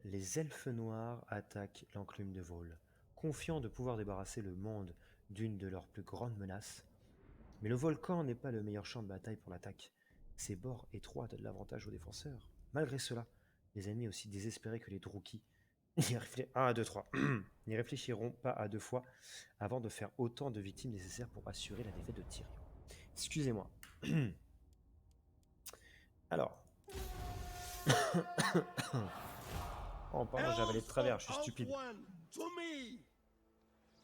A: Les elfes noirs attaquent l'enclume de Vol, confiants de pouvoir débarrasser le monde d'une de leurs plus grandes menaces. Mais le volcan n'est pas le meilleur champ de bataille pour l'attaque. Ses bords étroits donnent l'avantage aux défenseurs. Malgré cela, les ennemis aussi désespérés que les Drukhis n'y réfléchiront pas à 2 fois avant de faire autant de victimes nécessaires pour assurer la défaite de Tyrion. Excusez-moi. Alors. Oh pardon, j'ai avalé de travers, je suis stupide.
F: To me!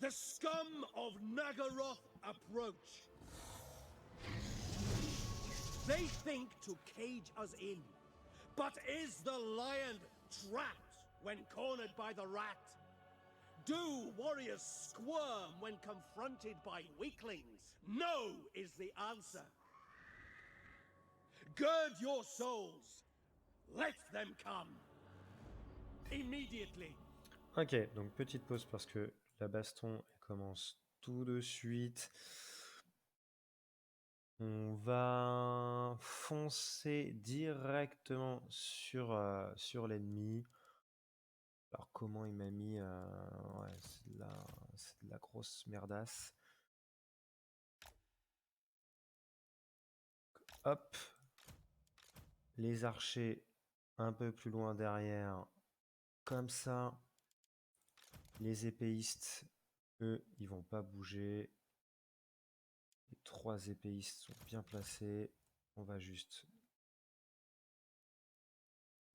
F: The scum of Nagaroth approach. They think to cage us in, but is the lion trapped when cornered by the rat? Do warriors squirm when confronted by weaklings? No is the answer. Gird your souls. Let them come. Immediately.
A: Ok, donc petite pause parce que la baston elle commence tout de suite. On va foncer directement sur l'ennemi. Alors comment il m'a mis ouais, c'est de la grosse merdasse. Hop. Les archers un peu plus loin derrière. Comme ça. Les épéistes, eux, ils vont pas bouger. Les 3 épéistes sont bien placés. On va juste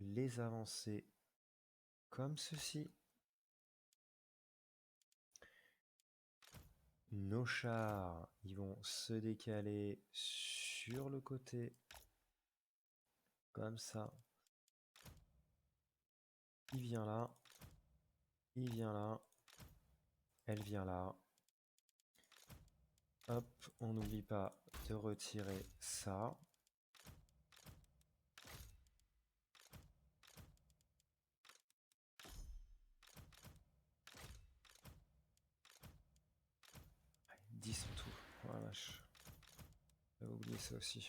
A: les avancer comme ceci. Nos chars, ils vont se décaler sur le côté. Comme ça. Il vient là. Il vient là. Elle vient là. Hop, on n'oublie pas de retirer ça. Allez, 10 en tout. Oh la vache. J'avais oublié ça aussi.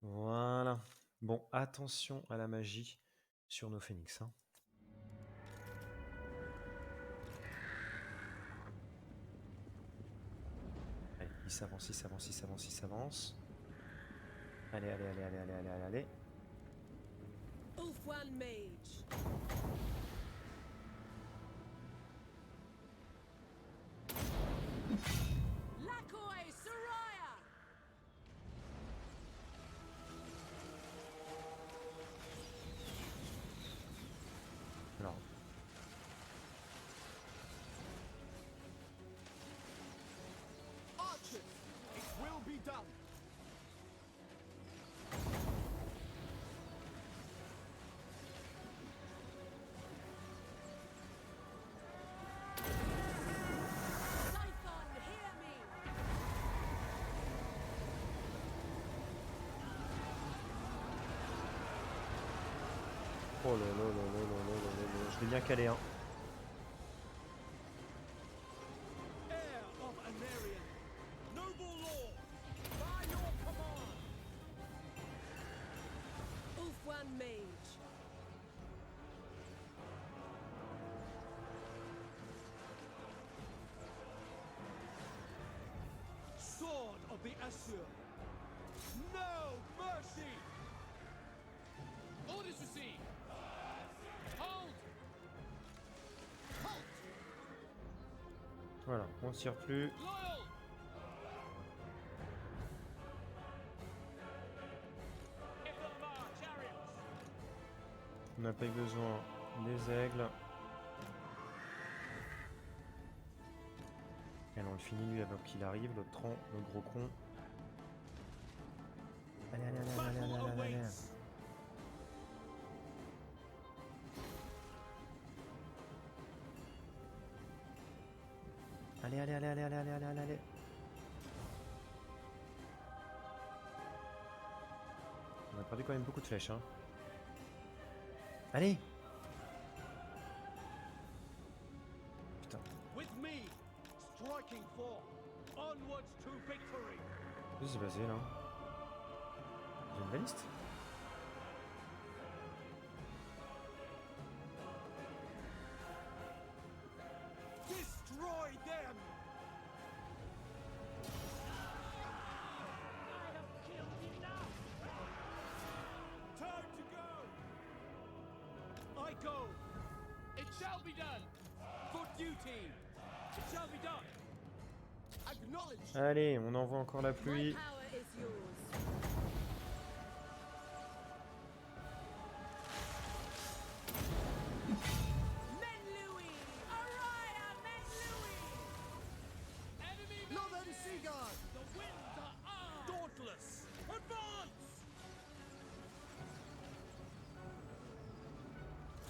A: Voilà. Bon, attention à la magie sur nos phénix. Hein. Allez, il s'avance, il s'avance, il s'avance, il s'avance. Allez, allez, allez, allez, allez, allez, allez, allez.
E: Ulfwan Mage.
B: Lakoi Soraya!
A: Alors,
C: Archers, it will be done.
B: Scython, hear me!
A: oh là là là là là là là là, je l'ai bien calé, hein.
F: Heir of Anarion, noble lord, by your command.
E: Ulfwan Mage.
F: Sword of the Asur. No mercy.
C: Orders received. Hold. Halt.
A: Voilà, on tire plus.
C: Loyal. Ithilmar chariots.
A: On n'a pas eu besoin des aigles. Et on le finit lui avant qu'il arrive, l'autre tronc, le gros con. Allez, allez, allez, allez, allez,
F: Battle
A: allez, allez.
F: awaits.
A: Allez, allez, allez, allez, allez, allez, allez, allez, allez. On a perdu quand même beaucoup de flèches, hein. Allez! Putain,
F: With me, striking forth, onwards to victory.
A: qu'est-ce qui s'est passé là? J'ai une baliste?
F: Destroy them. Time to go. I go.
C: It shall be done.
F: For duty. It shall be done.
C: Acknowledged.
A: Allez, on envoie encore la
E: My
A: pluie.
E: power is yours.
B: Menlui! Araya Menlui!
C: Enemy
F: Northern Seaguard.
C: The winds are ours.
F: Dauntless. Advance.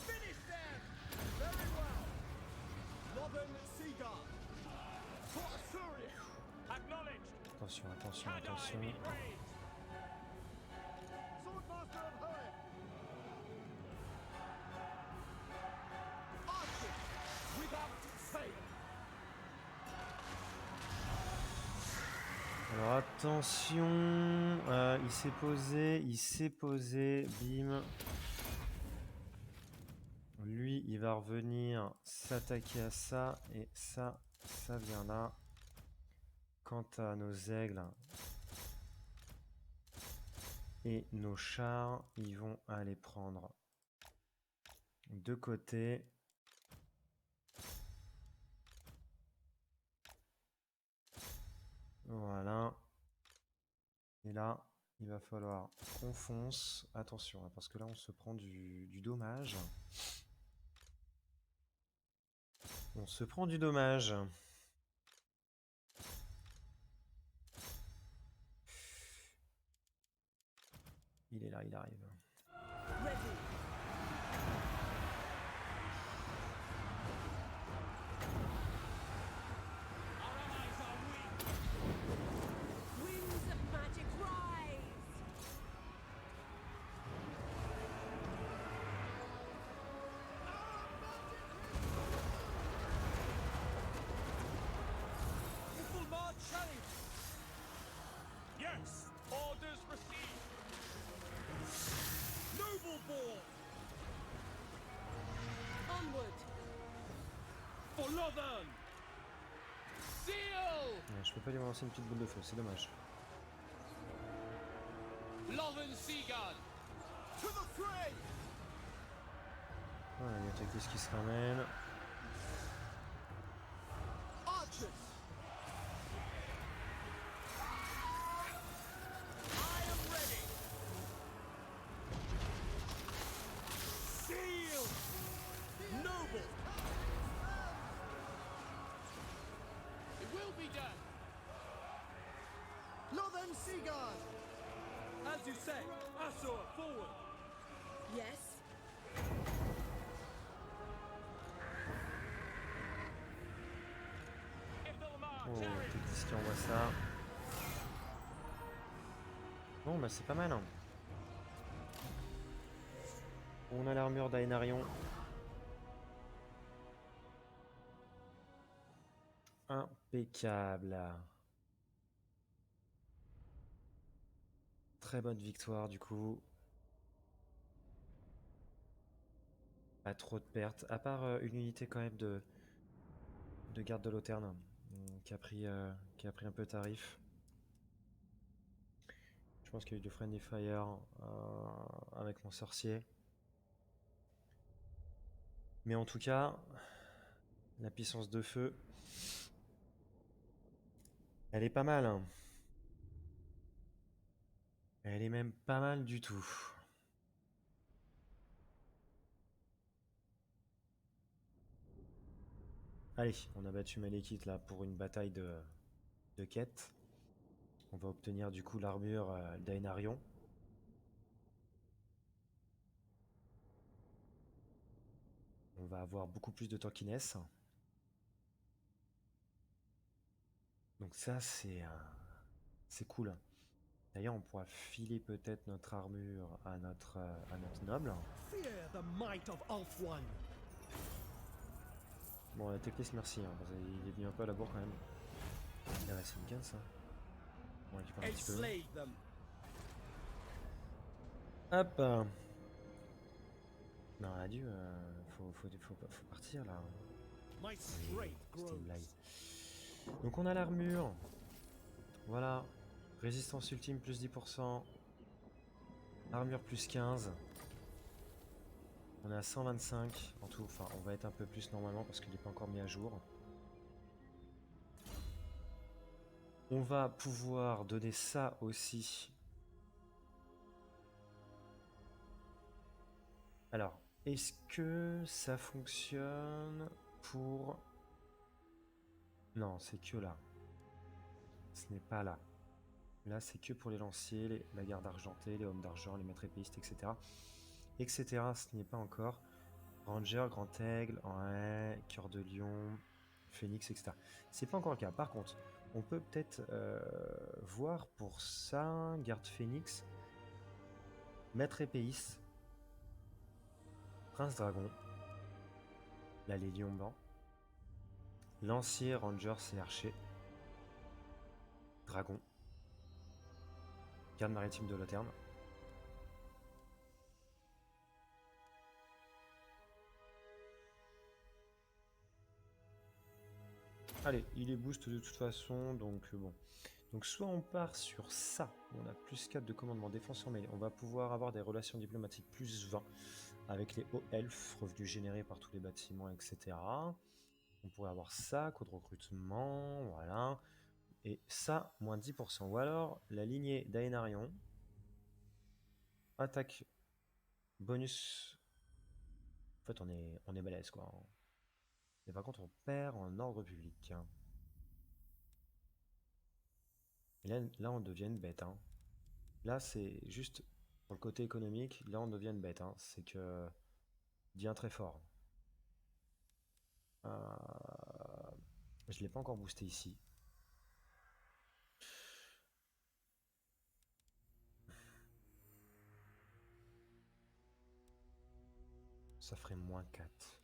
F: Finish them. Very well. Northern Seaguard. For Assyria. Acknowledged.
A: Attention, attention,
C: Cadai
A: attention.
C: be praised.
F: Swordmaster of Hoenn. Archers without fail.
A: Alors attention, il s'est posé, bim. Lui, il va revenir s'attaquer à ça, et ça vient là. Quant à nos aigles et nos chars, ils vont aller prendre de côté. Voilà. Et là, il va falloir qu'on fonce. Attention, hein, parce que là, on se prend du dommage. On se prend du dommage. Il est là, il arrive.
E: Ready.
C: Our allies are weak.
E: Winds of magic rise. Onward!
C: For Lothern! Seal!
A: Ouais, je peux pas lui lancer une petite boule de feu, c'est dommage.
C: Lothern Seaguard! To the fray!
A: Voilà, il y a Tactis qui se ramène.
C: Archers! I am ready! Seal! Noble! It will be done!
F: Northern Seaguard!
C: As you say, Asur, forward!
E: Yes?
A: Oh, Tactis qui envoie ça. Bon, bah c'est pas mal. Hein. On a l'armure d'Aenarion. Impeccable. Très bonne victoire du coup. Pas trop de pertes. À part une unité quand même de garde de Loterne qui a pris un peu tarif. Je pense qu'il y a eu du Friendly Fire avec mon sorcier. Mais en tout cas, la puissance de feu, elle est pas mal. Hein. Elle est même pas mal du tout. Allez, on a battu Malekith là pour une bataille de quête. On va obtenir du coup l'armure d'Aenarion. On va avoir beaucoup plus de tankiness. Donc ça c'est cool. D'ailleurs on pourra filer peut-être notre armure à notre noble.
F: Fear the might of Ulthuan!
A: Bon Teclis merci, hein, parce qu'il est venu un peu à la bourre quand même. Ah ouais, c'est une canne ça. On récupère un petit peu.
F: Enslave them!
A: Hop. Non, adieu, faut partir là.
F: My strength
A: C'était
F: grows.
A: une blague. Donc on a l'armure. Voilà. Résistance ultime plus 10%. Armure plus 15. On est à 125 en tout. Enfin, on va être un peu plus normalement parce qu'il n'est pas encore mis à jour. On va pouvoir donner ça aussi. Alors, est-ce que ça fonctionne pour... Non, c'est que là. Ce n'est pas là. Là, c'est que pour les lanciers, la garde argentée, les hommes d'argent, les maîtres épéistes, etc. Etc. Ce n'est pas encore. Ranger, Grand Aigle, ouais, Cœur de Lion, Phoenix, etc. C'est pas encore le cas. Par contre, on peut peut-être voir pour ça, Garde Phoenix, Maître épéiste, Prince Dragon, là les lions blancs, Lancier, Rangers et Archer, Dragon, Garde maritime de Loterne. Allez, il est boost de toute façon, donc bon. Donc soit on part sur ça, on a plus 4 de commandement, défense en mêlée, on va pouvoir avoir des relations diplomatiques plus 20 avec les hauts elfes, revenus générés par tous les bâtiments, etc. On pourrait avoir ça, code recrutement, voilà. Et ça, moins 10%. Ou alors, la lignée d'Aenarion, attaque, bonus. En fait, on est balèze, quoi. Et par contre, on perd en ordre public. Et là, on devient une bête. Hein. Là, c'est juste pour le côté économique. Là, on devient une bête. Hein. C'est que devient très fort. Je ne l'ai pas encore boosté ici. Ça ferait moins 4.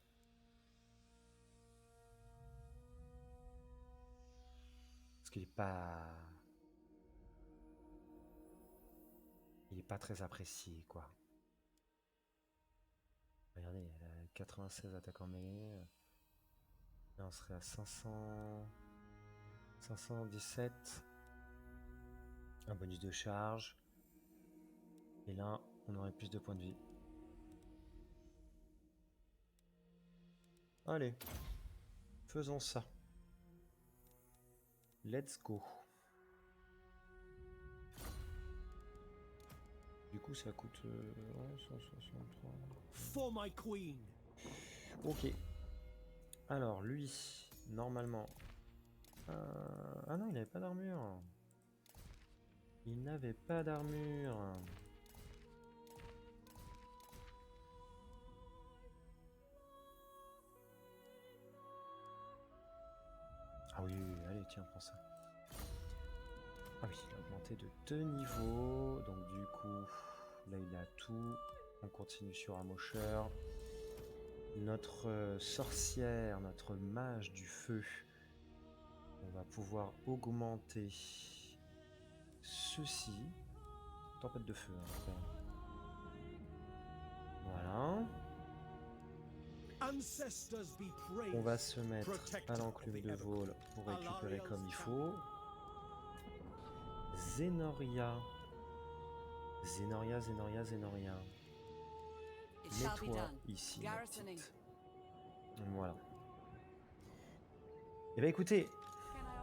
A: Parce qu'il n'est pas... Il est pas très apprécié, quoi. Regardez, 96 attaques en mêlée. Là, on serait à 500... 517. Un bonus de charge. Et là, on aurait plus de points de vie. Allez, faisons ça. Let's go. Du coup, ça coûte 163.
F: For my queen.
A: Ok. Alors, lui, normalement... Ah non, il n'avait pas d'armure. Il n'avait pas d'armure. Ah oui, oui, oui, allez, tiens, prends ça. Ah oui, il a augmenté de 2 niveaux. Donc du coup, là, il a tout. On continue sur Amocheur. Notre sorcière, notre mage du feu, on va pouvoir augmenter ceci. Tempête de feu. Hein, voilà.
F: Ancestors be praised.
A: On va se mettre
F: Protector
A: à l'enclume
F: of the
A: de
F: Evergreen.
A: vol pour récupérer
F: Alariel's
A: comme il
F: tower.
A: faut. Zenoria. Zenoria, Zenoria, Zenoria.
B: It shall be
A: Mets-toi
B: done.
A: ici, ma
B: Garrisoning.
A: petite. Voilà. Et bah écoutez,
B: Can I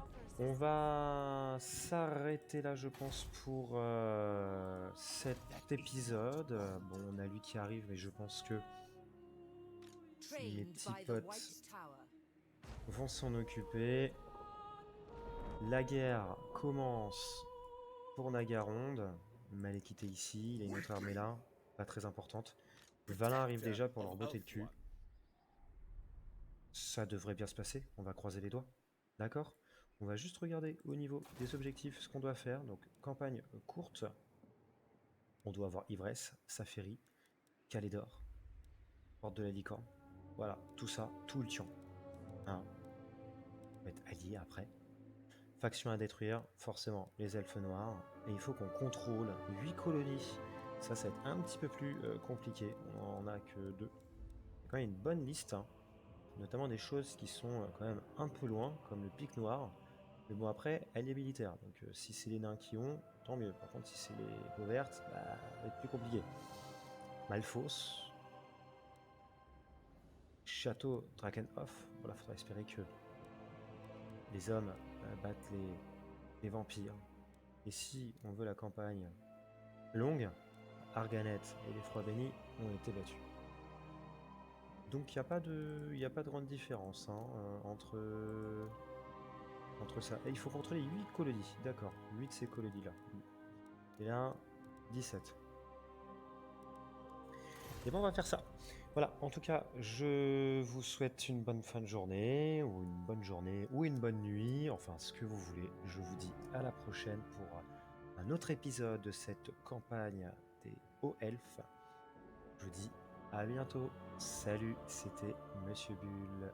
B: offer
A: on
B: assistance?
A: va s'arrêter là, je pense, pour cet épisode. Bon, on a lui qui arrive, mais je pense que les
B: Trained
A: petits
B: by the
A: potes
B: White Tower.
A: vont s'en occuper. La guerre commence pour Nagaronde. Malekith est ici, il a une autre armée là, pas très importante. Valin arrive déjà pour leur botter le cul. Ça devrait bien se passer, on va croiser les doigts. D'accord? On va juste regarder au niveau des objectifs ce qu'on doit faire. Donc, campagne courte. On doit avoir Ivresse, Saferi, Calédor, Porte de la Licorne. Voilà, tout ça, tout le tient. Hein? On va être alliés après. Faction à détruire, forcément les elfes noirs. Et il faut qu'on contrôle 8 colonies. Ça va être un petit peu plus compliqué. On en a que 2. Il y a quand même une bonne liste. Hein. Notamment des choses qui sont quand même un peu loin, comme le pic noir. Mais bon, après, elle est militaire. Donc si c'est les nains qui ont, tant mieux. Par contre, si c'est les peaux vertes, bah, ça va être plus compliqué. Malfos. Château Drakenhof. Voilà, faudra espérer que les hommes battent les vampires. Et si on veut la campagne longue, Arganet et les Froids Bénis ont été battus. Donc il n'y a pas de grande différence hein, entre ça. Et il faut contrôler 8 colonies, d'accord. 8 de ces colonies-là. Et là, 17. Et bon, on va faire ça. Voilà, en tout cas, je vous souhaite une bonne fin de journée, ou une bonne journée, ou une bonne nuit, enfin ce que vous voulez. Je vous dis à la prochaine pour un autre épisode de cette campagne des hauts elfes. Je vous dis à bientôt. Salut, c'était Monsieur Bull.